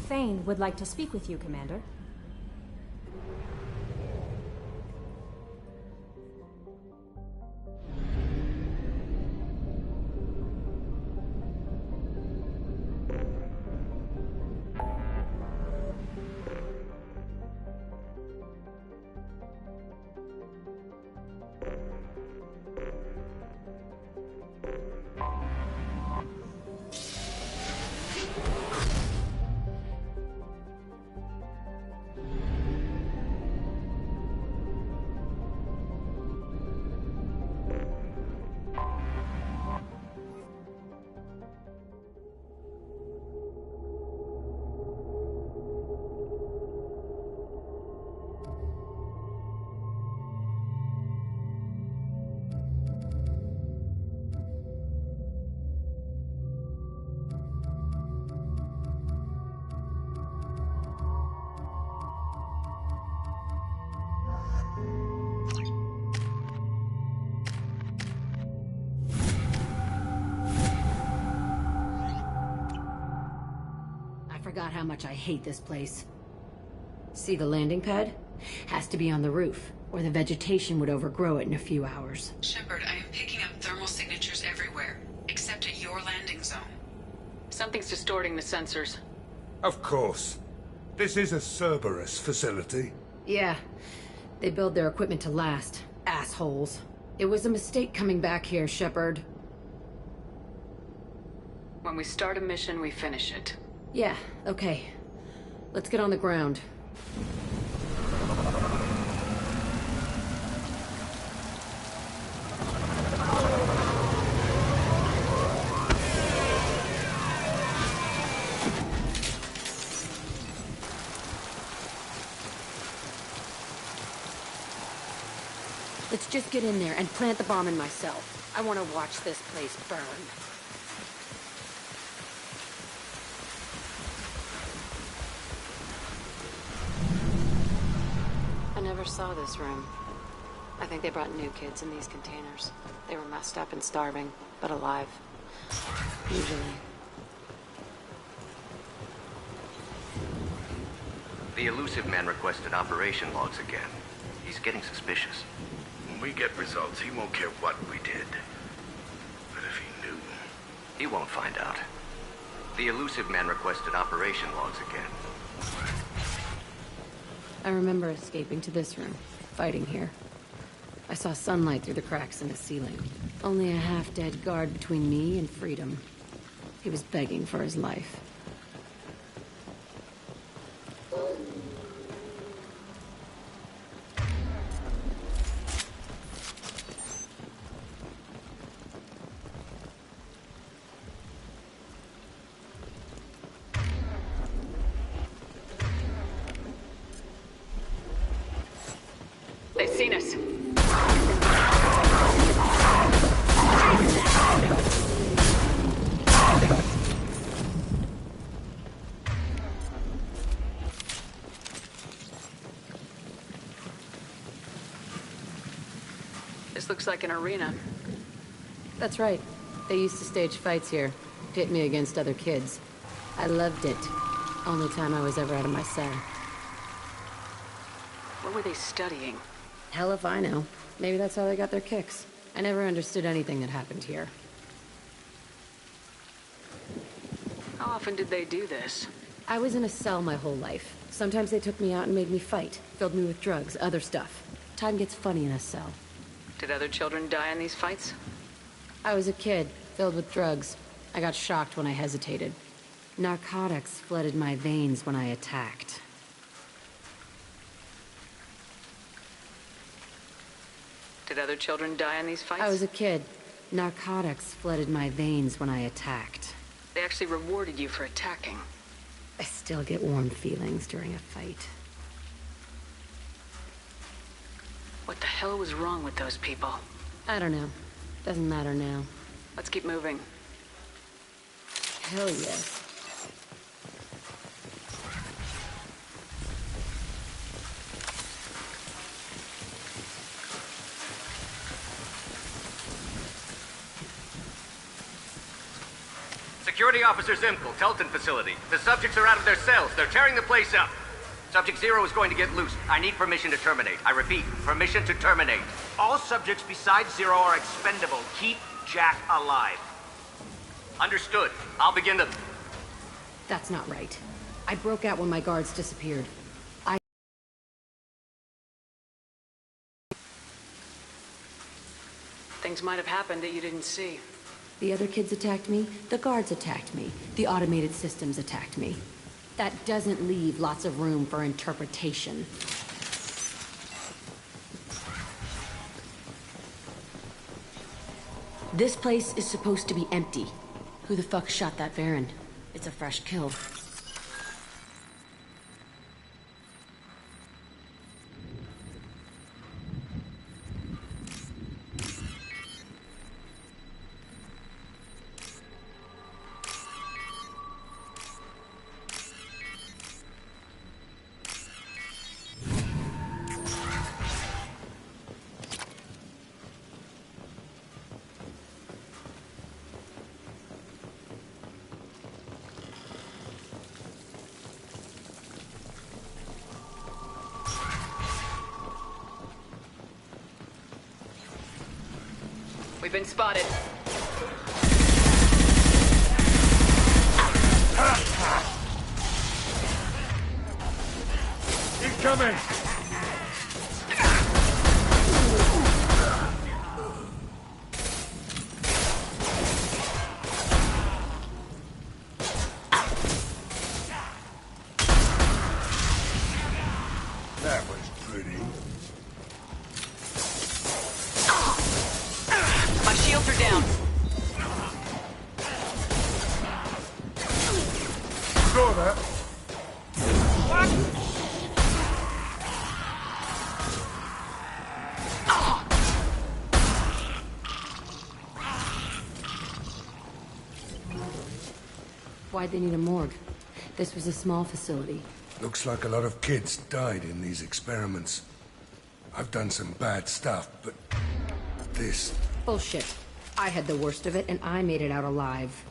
Thane would like to speak with you, Commander. Forgot how much I hate this place. See the landing pad? Has to be on the roof, or the vegetation would overgrow it in a few hours. Shepard, I am picking up thermal signatures everywhere, except at your landing zone. Something's distorting the sensors. Of course. This is a Cerberus facility. Yeah. They build their equipment to last. Assholes. It was a mistake coming back here, Shepard. When we start a mission, we finish it. Yeah, okay. Let's get on the ground. Let's just get in there and plant the bomb in myself. I want to watch this place burn. I never saw this room. I think they brought new kids in these containers. They were messed up and starving, but alive. Usually. The elusive man requested operation logs again. He's getting suspicious. When we get results, he won't care what we did. But if he knew... He won't find out. The elusive man requested operation logs again. I remember escaping to this room, fighting here. I saw sunlight through the cracks in the ceiling. Only a half-dead guard between me and freedom. He was begging for his life. They've seen us. This looks like an arena. That's right. They used to stage fights here. Pit me against other kids. I loved it. Only time I was ever out of my cell. What were they studying? Hell if I know. Maybe that's how they got their kicks. I never understood anything that happened here. How often did they do this? I was in a cell my whole life. Sometimes they took me out and made me fight. Filled me with drugs, other stuff. Time gets funny in a cell. Did other children die in these fights? I was a kid, filled with drugs. I got shocked when I hesitated. Narcotics flooded my veins when I attacked. Did other children die in these fights? I was a kid. Narcotics flooded my veins when I attacked. They actually rewarded you for attacking. I still get warm feelings during a fight. What the hell was wrong with those people? I don't know. Doesn't matter now. Let's keep moving. Hell yes. Security Officer Zimkel, Telton facility. The subjects are out of their cells. They're tearing the place up. Subject Zero is going to get loose. I need permission to terminate. I repeat, permission to terminate. All subjects besides Zero are expendable. Keep Jack alive. Understood. I'll begin the... That's not right. I broke out when my guards disappeared. Things might have happened that you didn't see. The other kids attacked me, the guards attacked me, the automated systems attacked me. That doesn't leave lots of room for interpretation. This place is supposed to be empty. Who the fuck shot that Baron? It's a fresh kill. We've been spotted. Incoming! That was pretty. My shields are down. Saw that. Why'd they need a morgue? This was a small facility. Looks like a lot of kids died in these experiments. I've done some bad stuff, but this... Bullshit. I had the worst of it, and I made it out alive.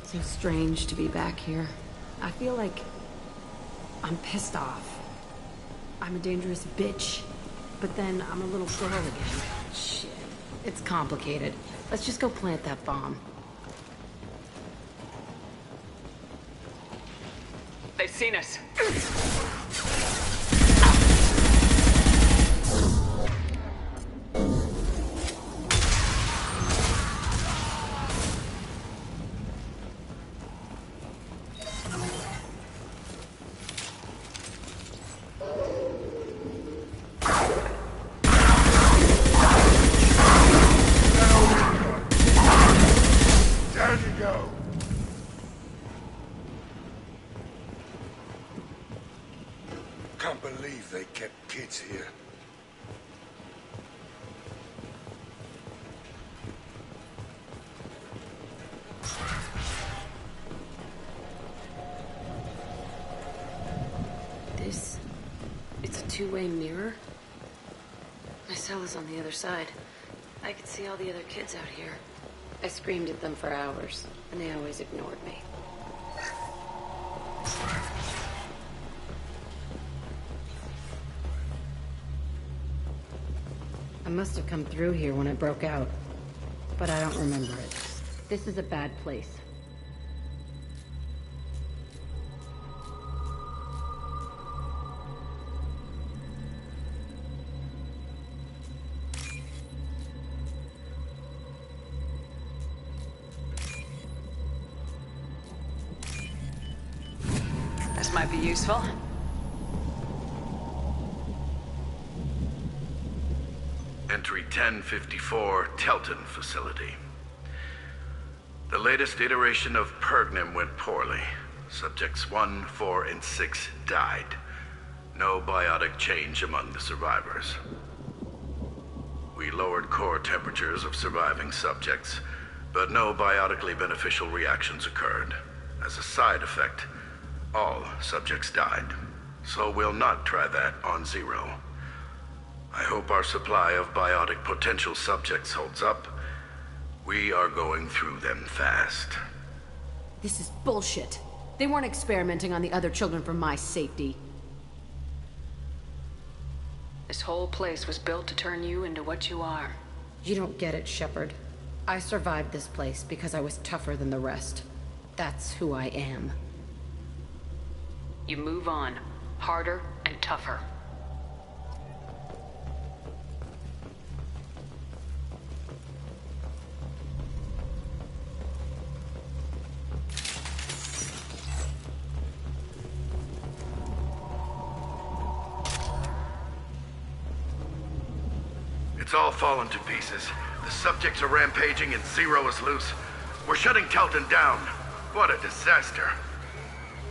So strange to be back here. I feel like I'm pissed off. I'm a dangerous bitch, but then I'm a little girl again. Shit. It's complicated. Let's just go plant that bomb. They've seen us. Down you go. Can't believe they kept kids here. It's a two-way mirror? My cell is on the other side. I could see all the other kids out here. I screamed at them for hours, and they always ignored me. I must have come through here when it broke out, but I don't remember it. This is a bad place. This might be useful. Entry 1054, Telton facility. The latest iteration of Pergnim went poorly. Subjects 1, 4, and 6 died. No biotic change among the survivors. We lowered core temperatures of surviving subjects, but no biotically beneficial reactions occurred. As a side effect, all subjects died. So we'll not try that on Zero. I hope our supply of biotic potential subjects holds up. We are going through them fast. This is bullshit. They weren't experimenting on the other children for my safety. This whole place was built to turn you into what you are. You don't get it, Shepard. I survived this place because I was tougher than the rest. That's who I am. You move on, harder and tougher. It's all fallen to pieces. The subjects are rampaging and Zero is loose. We're shutting Telton down. What a disaster.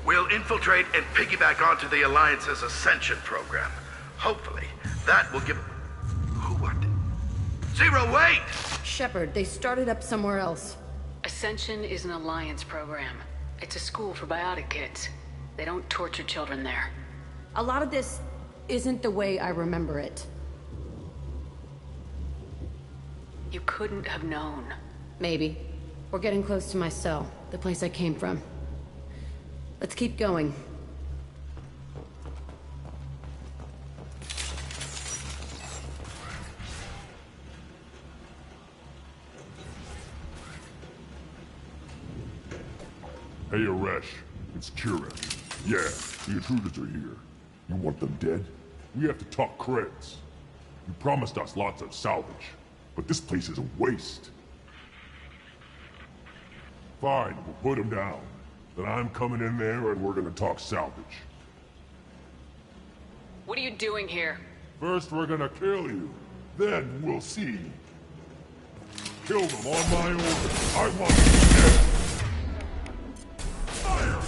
We'll infiltrate and piggyback onto the Alliance's Ascension program. Hopefully, that will give... What? Zero, wait! Shepard, they started up somewhere else. Ascension is an Alliance program. It's a school for biotic kids. They don't torture children there. A lot of this isn't the way I remember it. You couldn't have known. Maybe. We're getting close to my cell, the place I came from. Let's keep going. Hey, Aresh. It's Kira. Yeah, the intruders are here. You want them dead? We have to talk creds. You promised us lots of salvage, but this place is a waste. Fine, we'll put them down. Then I'm coming in there and we're gonna talk salvage. What are you doing here? First we're gonna kill you. Then we'll see. Kill them on my order. I want them dead. Fire!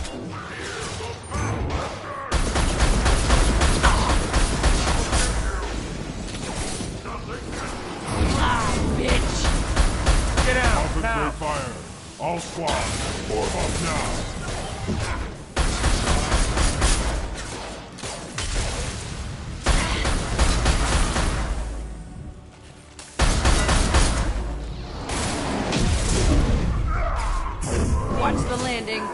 Bitch! Get out, Concentrate fire. All squads, form up now. Watch the landing.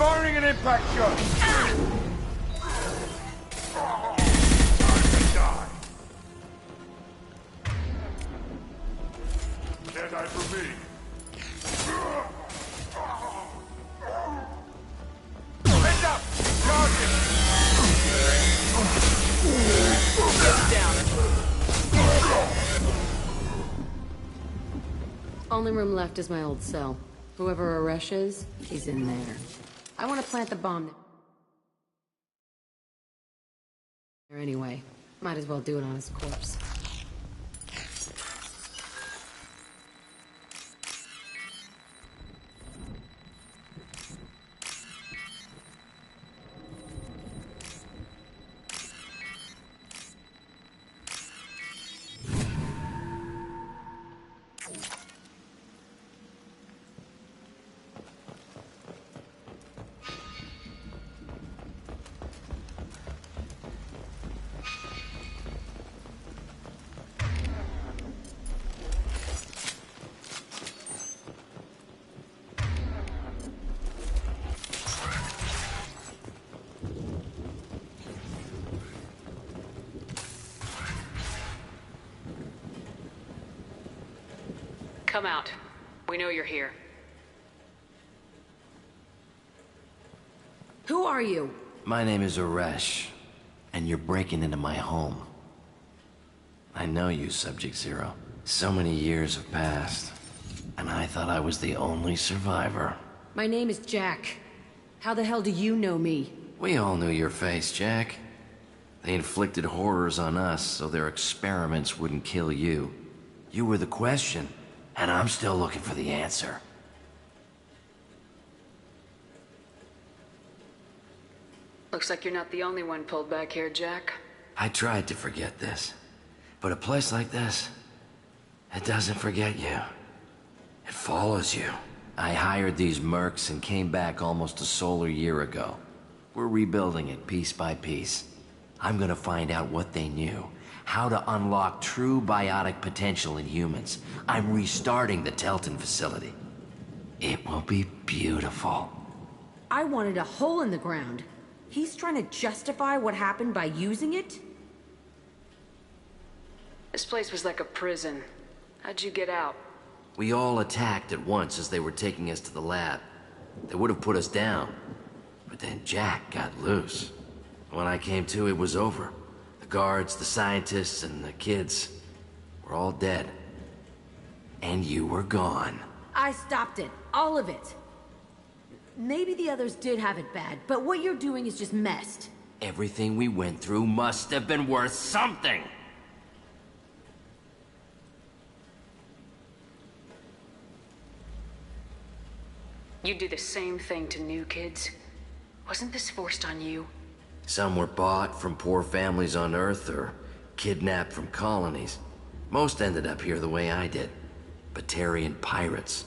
Firing an impact shot! Can't die for me. Heads up! Target! Down. Only room left is my old cell. Whoever Aresh is, he's in there. I want to plant the bomb there anyway. Might as well do it on his corpse. Come out. We know you're here. Who are you? My name is Aresh, and you're breaking into my home. I know you, Subject Zero. So many years have passed, and I thought I was the only survivor. My name is Jack. How the hell do you know me? We all knew your face, Jack. They inflicted horrors on us so their experiments wouldn't kill you. You were the question, and I'm still looking for the answer. Looks like you're not the only one pulled back here, Jack. I tried to forget this, but a place like this, it doesn't forget you. It follows you. I hired these mercs and came back almost a solar year ago. We're rebuilding it piece by piece. I'm gonna find out what they knew, how to unlock true biotic potential in humans. I'm restarting the Telton facility. It will be beautiful. I wanted a hole in the ground. He's trying to justify what happened by using it? This place was like a prison. How'd you get out? We all attacked at once as they were taking us to the lab. They would have put us down. But then Jack got loose. When I came to, it was over. The guards, the scientists, and the kids were all dead. And you were gone. I stopped it. All of it. Maybe the others did have it bad, but what you're doing is just messed. Everything we went through must have been worth something. You do the same thing to new kids. Wasn't this forced on you? Some were bought from poor families on Earth or kidnapped from colonies. Most ended up here the way I did. Batarian pirates.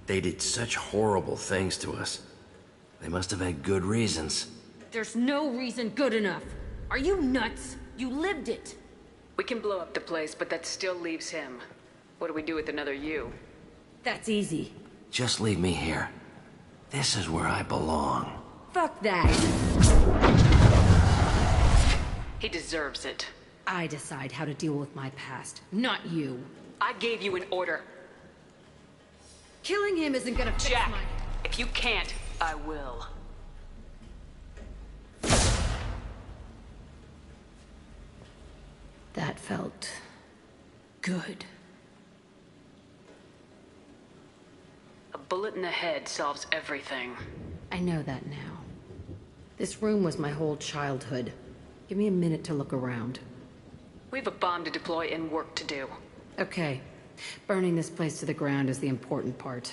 They did such horrible things to us. They must have had good reasons. There's no reason good enough. Are you nuts? You lived it. We can blow up the place, but that still leaves him. What do we do with another you? That's easy. Just leave me here. This is where I belong. Fuck that. He deserves it. I decide how to deal with my past, not you. I gave you an order. Killing him isn't gonna fix Jack, my... if you can't, I will. That felt... good. A bullet in the head solves everything. I know that now. This room was my whole childhood. Give me a minute to look around. We have a bomb to deploy and work to do. Okay. Burning this place to the ground is the important part.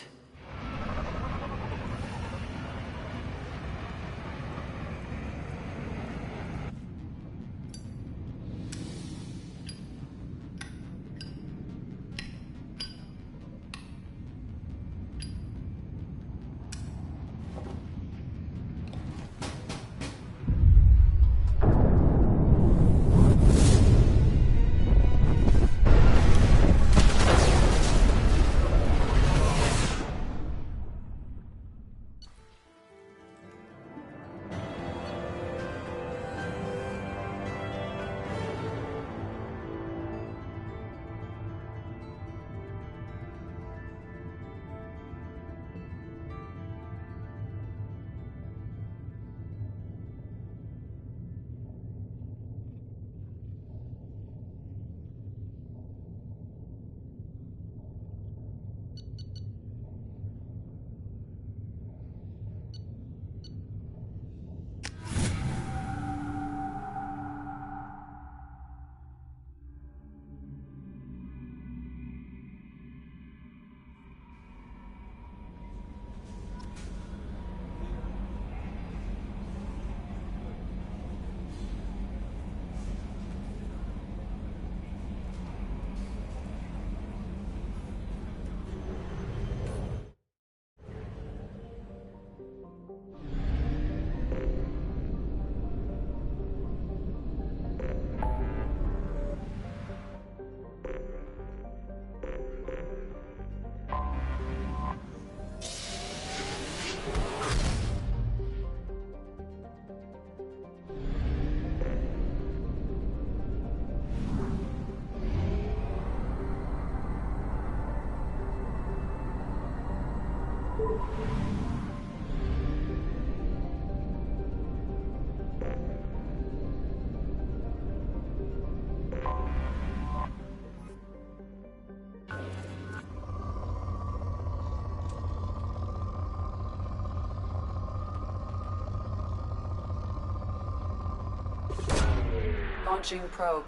Launching probe.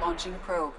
Launching probe.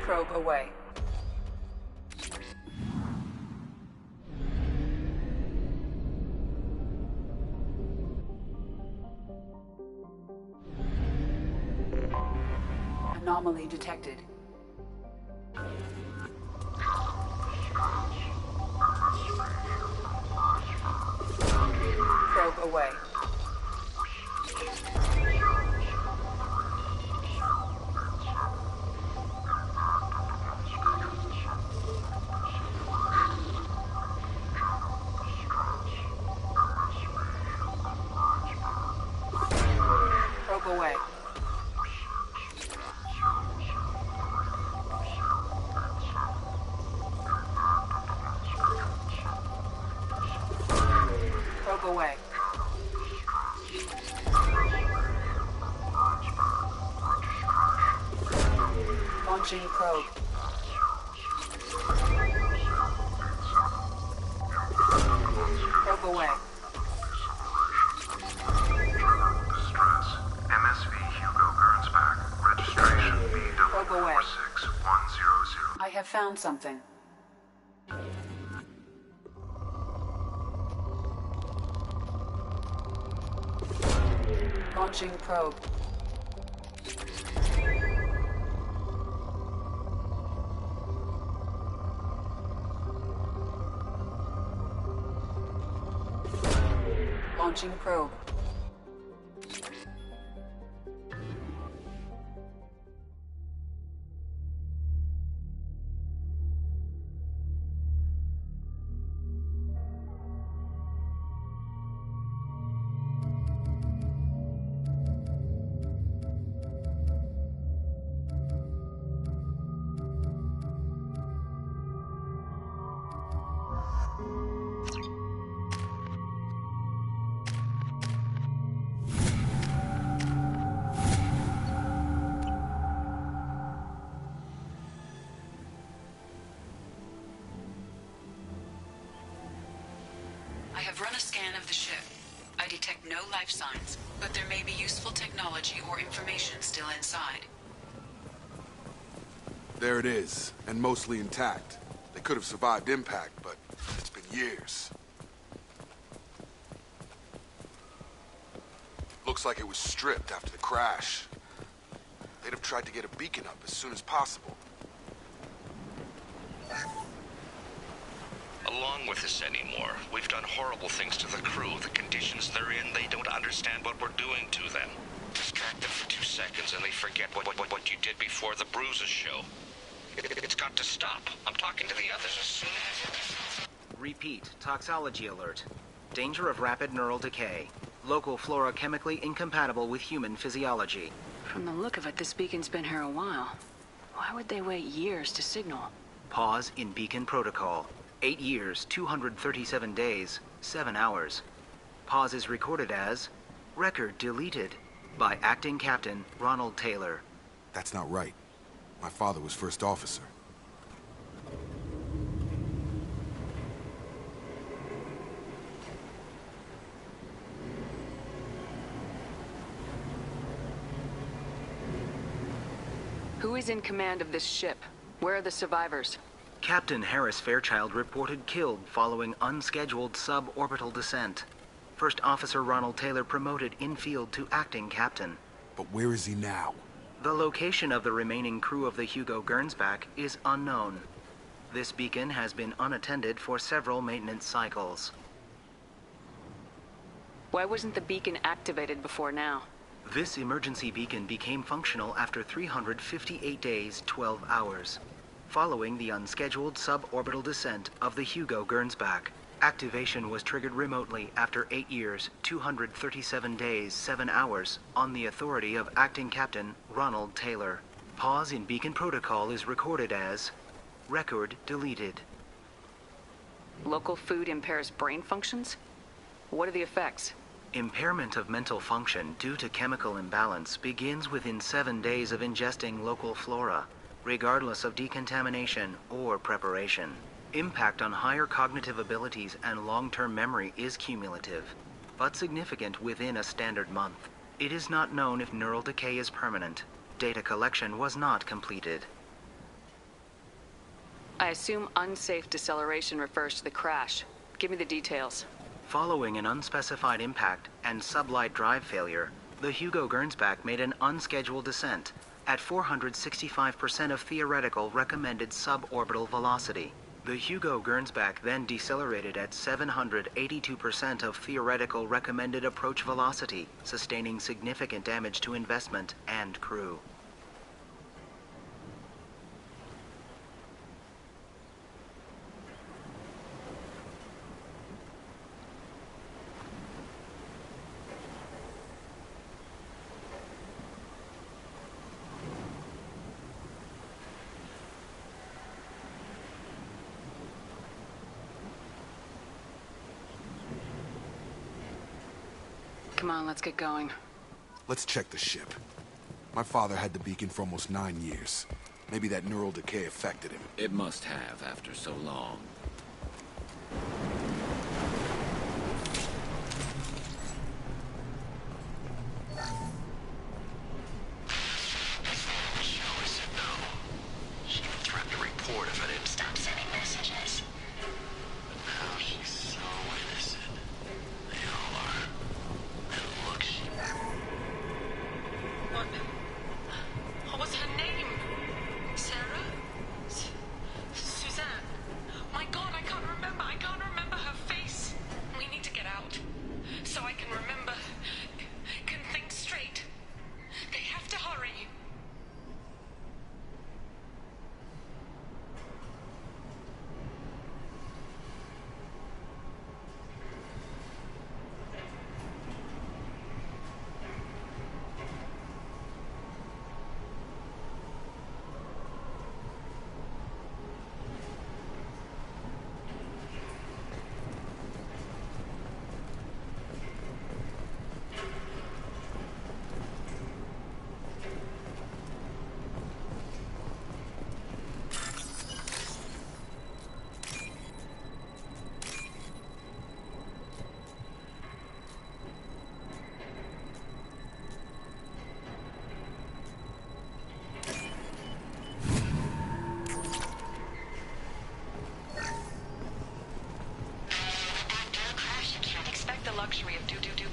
Probe away. Anomaly detected. Probe away. Probe away. Probe away. Launching probe. Probe away. MSV Hugo Gernsback. Registration Probe away. BW46100. I have found something. Launching probe. Launching probe. I have run a scan of the ship. I detect no life signs, but there may be useful technology or information still inside. There it is, and mostly intact. They could have survived impact, but it's been years. Looks like it was stripped after the crash. They'd have tried to get a beacon up as soon as possible. Along with this anymore. We've done horrible things to the crew. The conditions they're in, they don't understand what we're doing to them. Distract them for 2 seconds and they forget what you did before the bruises show. It's got to stop. I'm talking to the others as soon as... Repeat, toxology alert. Danger of rapid neural decay. Local flora chemically incompatible with human physiology. From the look of it, this beacon's been here a while. Why would they wait years to signal? Pause in beacon protocol. 8 years, 237 days, 7 hours. Pause is recorded as record deleted by Acting Captain Ronald Taylor. That's not right. My father was first officer. Who is in command of this ship? Where are the survivors? Captain Harris Fairchild reported killed following unscheduled suborbital descent. First Officer Ronald Taylor promoted in-field to acting captain. But where is he now? The location of the remaining crew of the Hugo Gernsback is unknown. This beacon has been unattended for several maintenance cycles. Why wasn't the beacon activated before now? This emergency beacon became functional after 358 days, 12 hours. Following the unscheduled suborbital descent of the Hugo Gernsback, activation was triggered remotely after 8 years, 237 days, 7 hours, on the authority of Acting Captain Ronald Taylor. Pause in beacon protocol is recorded as record deleted. Local food impairs brain functions? What are the effects? Impairment of mental function due to chemical imbalance begins within 7 days of ingesting local flora, regardless of decontamination or preparation. Impact on higher cognitive abilities and long-term memory is cumulative, but significant within a standard month. It is not known if neural decay is permanent. Data collection was not completed. I assume unsafe deceleration refers to the crash. Give me the details. Following an unspecified impact and sublight drive failure, the Hugo Gernsback made an unscheduled descent at 465% of theoretical recommended suborbital velocity. The Hugo Gernsback then decelerated at 782% of theoretical recommended approach velocity, sustaining significant damage to investment and crew. Come on, let's get going. Let's check the ship. My father had the beacon for almost 9 years. Maybe that neural decay affected him. It must have after so long.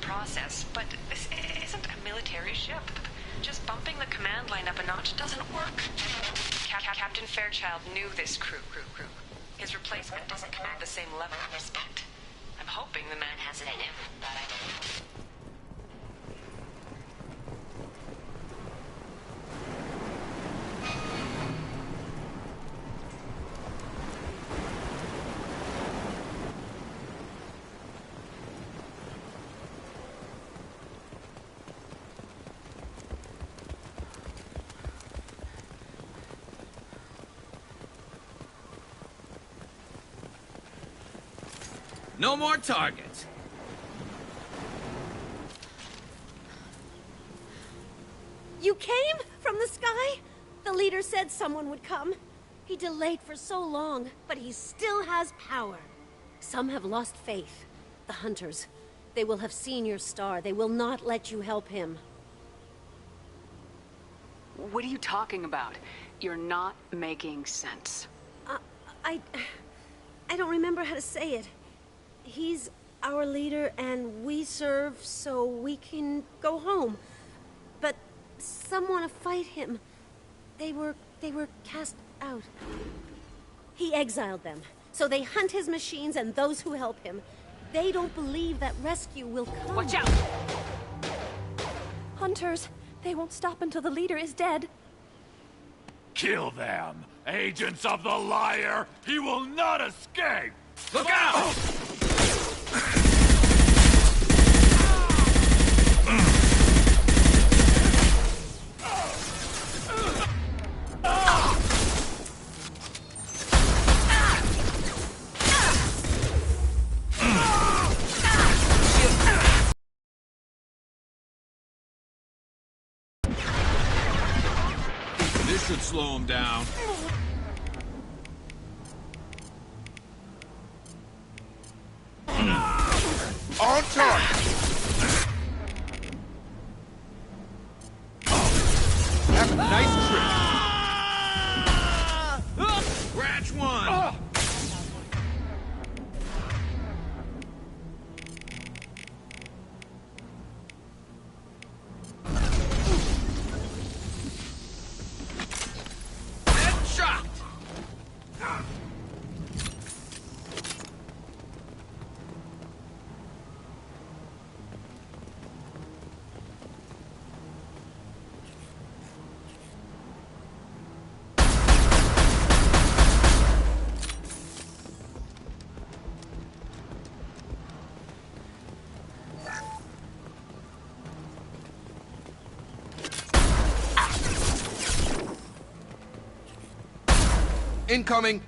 Process, but this isn't a military ship. Just bumping the command line up a notch doesn't work. Captain Fairchild knew this crew. His replacement doesn't command the same level of respect. I'm hoping the man has it in him. No more targets. You came from the sky? The leader said someone would come. He delayed for so long, but he still has power. Some have lost faith. The Hunters. They will have seen your star. They will not let you help him. What are you talking about? You're not making sense. I don't remember how to say it. He's our leader and we serve so we can go home. But some want to fight him. They were cast out. He exiled them, so they hunt his machines and those who help him. They don't believe that rescue will come. Watch out! Hunters, they won't stop until the leader is dead. Kill them! Agents of the liar! He will not escape! Look out! This should slow him down. On target! Have a nice trip. Scratch one. Headshot. Incoming!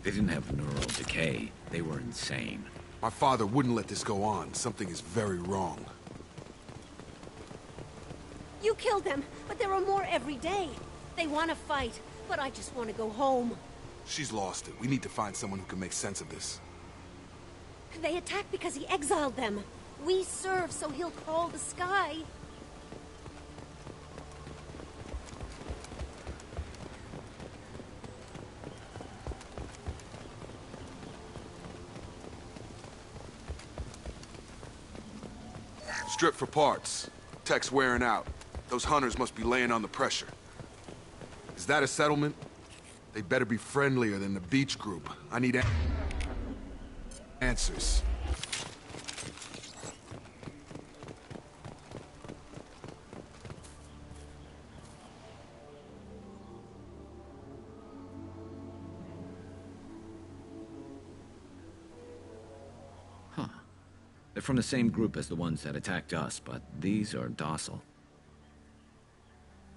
They didn't have neural decay. They were insane. My father wouldn't let this go on. Something is very wrong. You killed them, but there are more every day. They want to fight, but I just want to go home. She's lost it. We need to find someone who can make sense of this. They attacked because he exiled them. We serve so he'll call the sky. Strip for parts. Tech's wearing out. Those hunters must be laying on the pressure. Is that a settlement? They better be friendlier than the beach group. I need answers. They're from the same group as the ones that attacked us, but these are docile.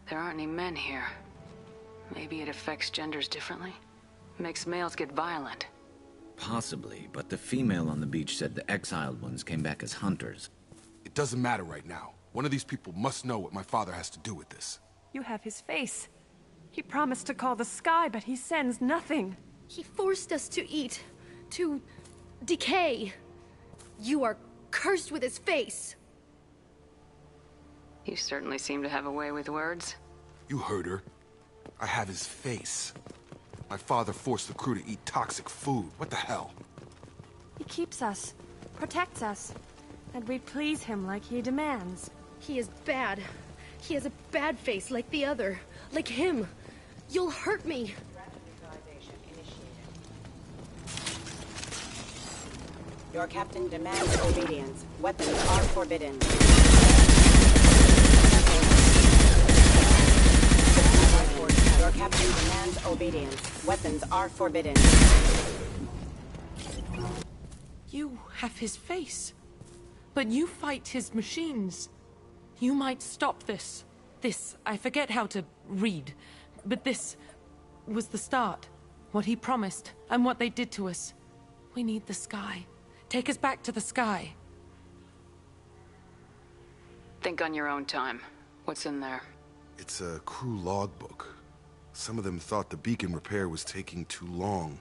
There aren't any men here. Maybe it affects genders differently? Makes males get violent. Possibly, but the female on the beach said the exiled ones came back as hunters. It doesn't matter right now. One of these people must know what my father has to do with this. You have his face. He promised to call the sky, but he sends nothing. He forced us to eat, to decay. You are cursed with his face. You certainly seem to have a way with words. You heard her. I have his face. My father forced the crew to eat toxic food. What the hell? He keeps us, protects us, and we please him like he demands. He is bad. He has a bad face like the other. Like him. You'll hurt me. Your captain demands obedience. Weapons are forbidden. Your captain demands obedience. Weapons are forbidden. You have his face, but you fight his machines. You might stop this. This, I forget how to read, but this was the start. What he promised, and what they did to us. We need the sky. Take us back to the sky. Think on your own time. What's in there? It's a crew logbook. Some of them thought the beacon repair was taking too long.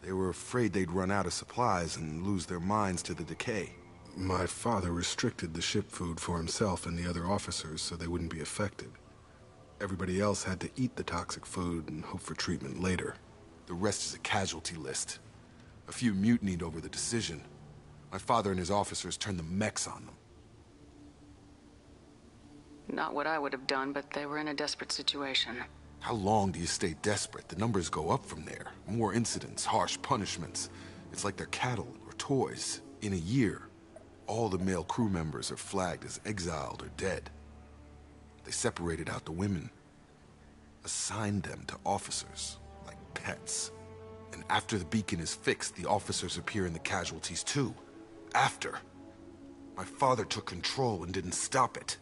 They were afraid they'd run out of supplies and lose their minds to the decay. My father restricted the ship food for himself and the other officers so they wouldn't be affected. Everybody else had to eat the toxic food and hope for treatment later. The rest is a casualty list. A few mutinied over the decision. My father and his officers turned the mechs on them. Not what I would have done, but they were in a desperate situation. How long do you stay desperate? The numbers go up from there. More incidents, harsh punishments. It's like they're cattle or toys. In a year, all the male crew members are flagged as exiled or dead. They separated out the women, assigned them to officers, like pets. And after the beacon is fixed, the officers appear in the casualties too. After. My father took control and didn't stop it.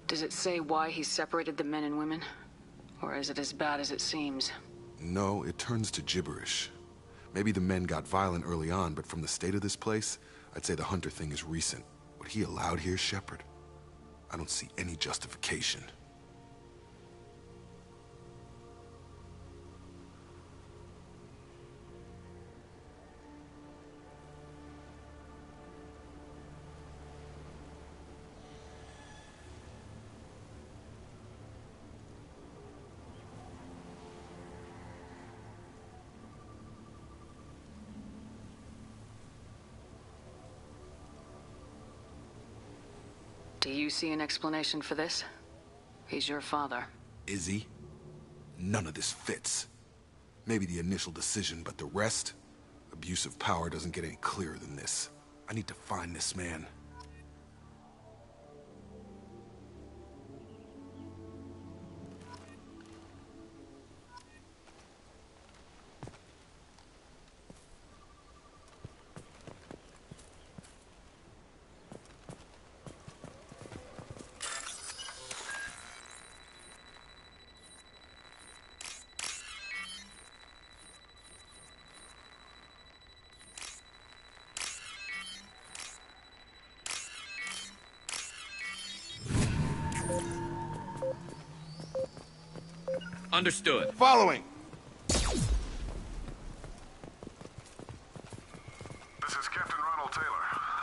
Does it say why he separated the men and women? Or is it as bad as it seems? No, it turns to gibberish. Maybe the men got violent early on, but from the state of this place, I'd say the Hunter thing is recent. What he allowed here, Shepard, I don't see any justification. Do you see an explanation for this? He's your father. Is he? None of this fits. Maybe the initial decision, but the rest? Abuse of power doesn't get any clearer than this. I need to find this man. Understood. Following! This is Captain Ronald Taylor.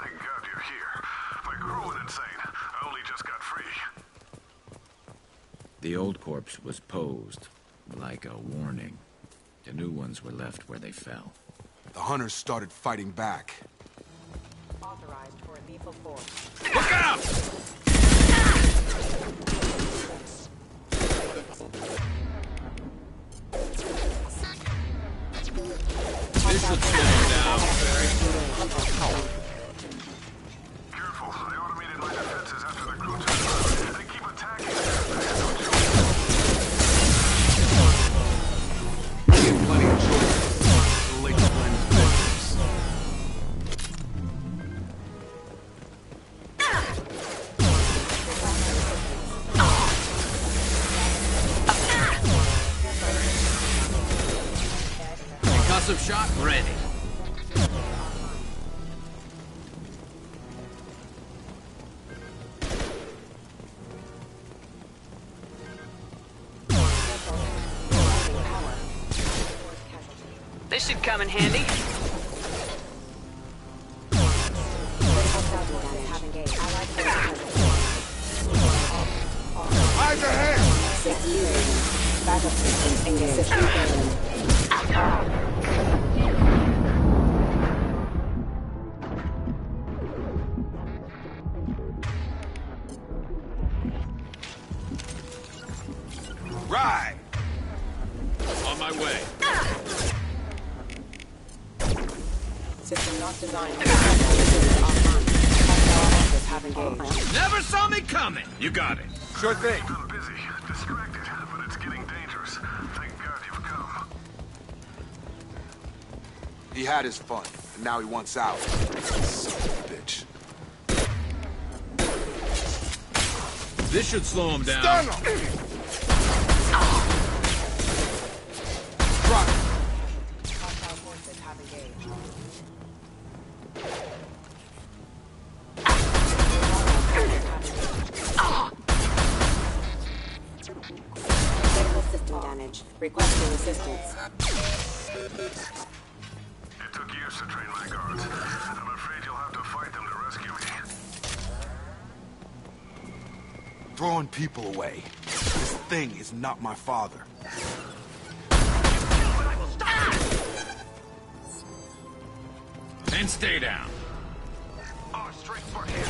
Thank God you're here. My crew went insane. I only just got free. The old corpse was posed, like a warning. The new ones were left where they fell. The Hunters started fighting back. Authorized for lethal force. Look out! This should slow them down. Careful. I automated my defenses after the crew took over. They keep attacking. Get plenty of choices. The late blends business. Concussive shot ready. This should come in handy. Eyes ahead! Backup systems engaged. Right! On my way. System not designed for offline. Officers have engaged. Never saw me coming. You got it. Sure thing. I'm busy, distracted, but it's getting dangerous. Thank God you've come. He had his fun, and now he wants out. Son of a bitch. This should slow him down. Stun him! Drop it. Hostile forces have engaged. Critical system damage. Requesting assistance. It took years to train my guards. I'm afraid you'll have to fight them to rescue me. Throwing people away. This thing is not my father. And stay down. Our strength for him.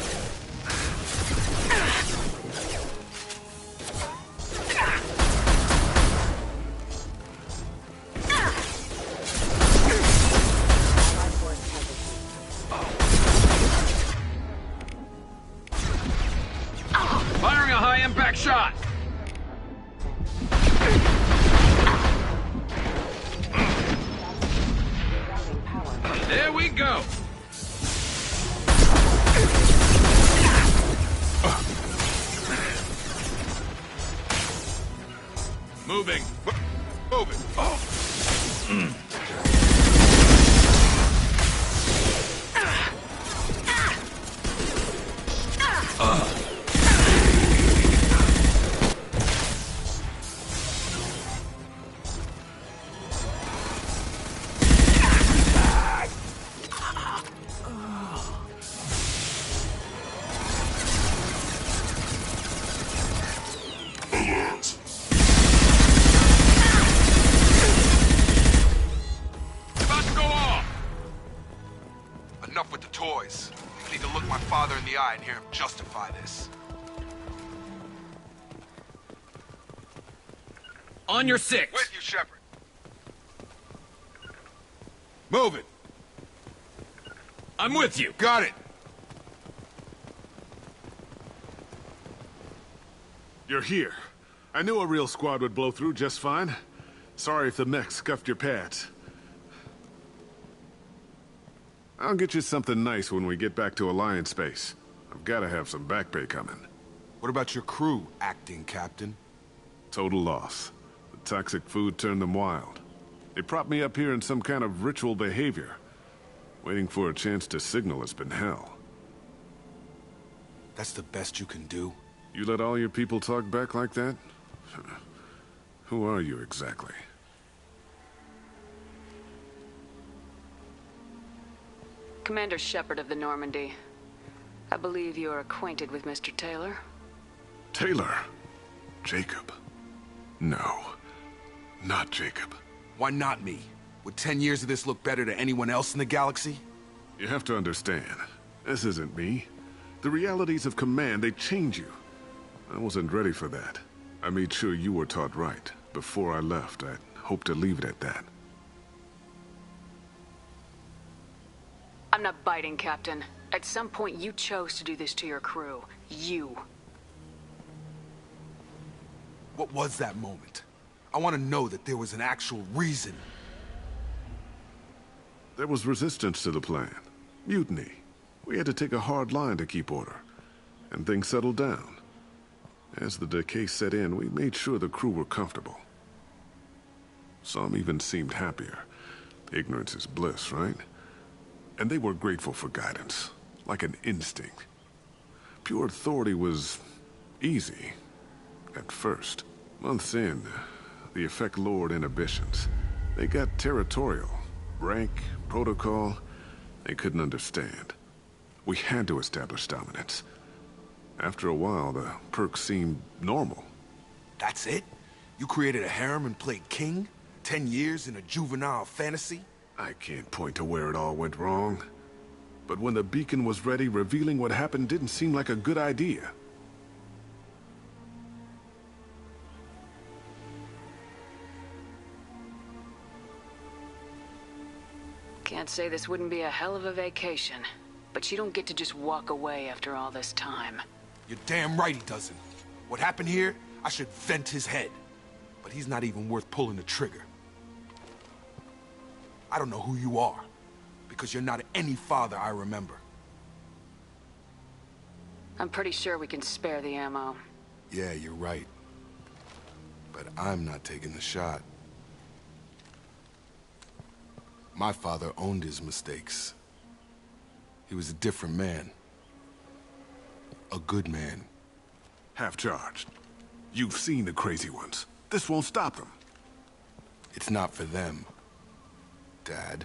Firing a high-impact shot. There we go. Moving. Moving. Oh. About to go off. Enough with the toys. I need to look my father in the eye and hear him justify this. On your six. With you, Shepard. Move it. I'm with you. Got it. You're here. I knew a real squad would blow through just fine. Sorry if the mech scuffed your pads. I'll get you something nice when we get back to Alliance space. I've got to have some back pay coming. What about your crew, acting captain? Total loss. The toxic food turned them wild. They propped me up here in some kind of ritual behavior. Waiting for a chance to signal has been hell. That's the best you can do? You let all your people talk back like that? Who are you exactly? Commander Shepard of the Normandy. I believe you are acquainted with Mr. Taylor. Taylor? Jacob? No. Not Jacob. Why not me? Would 10 years of this look better to anyone else in the galaxy? You have to understand, this isn't me. The realities of command, they change you. I wasn't ready for that. I made sure you were taught right. Before I left, I hoped to leave it at that. I'm not biting, Captain. At some point, you chose to do this to your crew. You. What was that moment? I want to know that there was an actual reason. There was resistance to the plan. Mutiny. We had to take a hard line to keep order. And things settled down. As the decay set in, we made sure the crew were comfortable. Some even seemed happier. Ignorance is bliss, right? And they were grateful for guidance, like an instinct. Pure authority was easy, at first. Months in, the effect lowered inhibitions. They got territorial. Rank, protocol, they couldn't understand. We had to establish dominance. After a while, the perks seemed normal. That's it? You created a harem and played king? 10 years in a juvenile fantasy? I can't point to where it all went wrong. But when the beacon was ready, revealing what happened didn't seem like a good idea. Can't say this wouldn't be a hell of a vacation, but you don't get to just walk away after all this time. You're damn right he doesn't. What happened here, I should vent his head. But he's not even worth pulling the trigger. I don't know who you are, because you're not any father I remember. I'm pretty sure we can spare the ammo. Yeah, you're right. But I'm not taking the shot. My father owned his mistakes. He was a different man. A good man. Half-charged. You've seen the crazy ones. This won't stop them. It's not for them, Dad.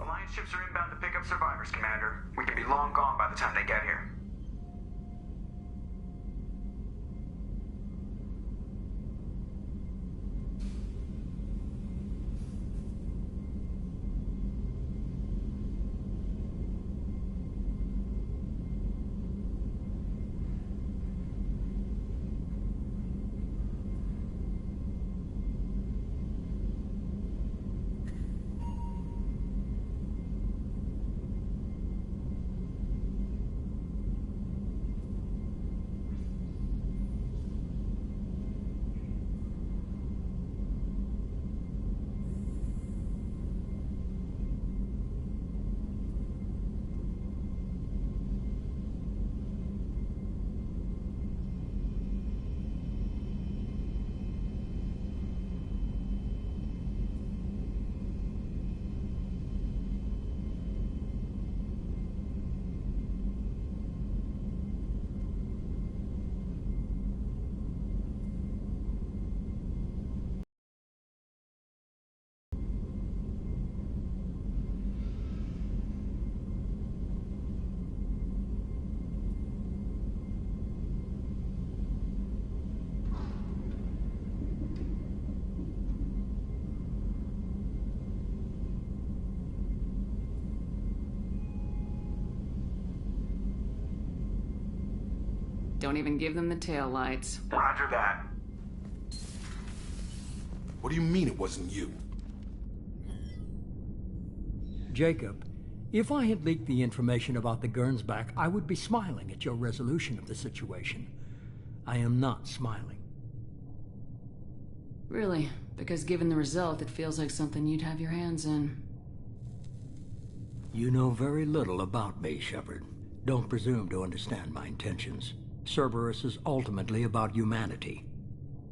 Alliance ships are inbound to pick up survivors, Commander. We could be long gone by the time they get here. Don't even give them the tail lights. Roger that. What do you mean it wasn't you? Jacob, if I had leaked the information about the Gernsback, I would be smiling at your resolution of the situation. I am not smiling. Really? Because given the result, it feels like something you'd have your hands in. You know very little about me, Shepard. Don't presume to understand my intentions. Cerberus is ultimately about humanity.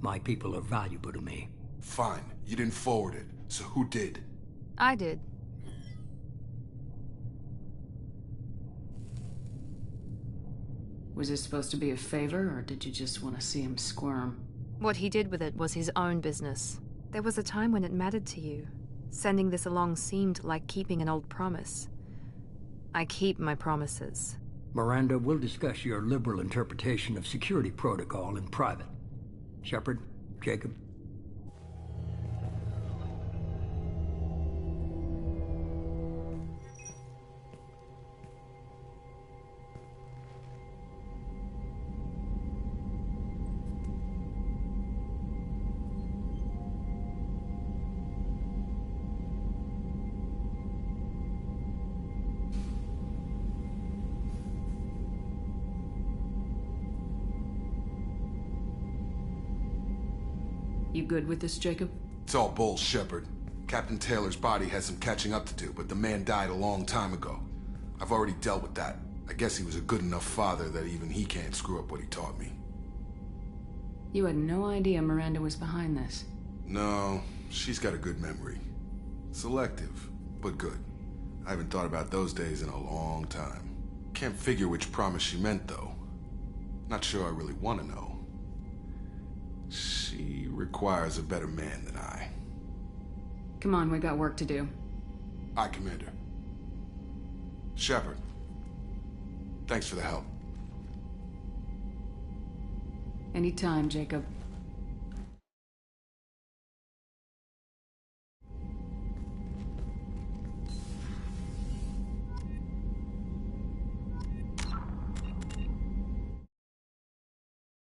My people are valuable to me. Fine. You didn't forward it. So who did? I did. Was this supposed to be a favor, or did you just want to see him squirm? What he did with it was his own business. There was a time when it mattered to you. Sending this along seemed like keeping an old promise. I keep my promises. Miranda, we'll discuss your liberal interpretation of security protocol in private. Shepard, Jacob. You good with this, Jacob? It's all bull, Shepard. Captain Taylor's body has some catching up to do, but the man died a long time ago. I've already dealt with that. I guess he was a good enough father that even he can't screw up what he taught me. You had no idea Miranda was behind this. No, she's got a good memory. Selective, but good. I haven't thought about those days in a long time. Can't figure which promise she meant, though. Not sure I really want to know. She requires a better man than I. Come on, we got work to do. Aye, Commander. Shepard. Thanks for the help. Anytime, Jacob.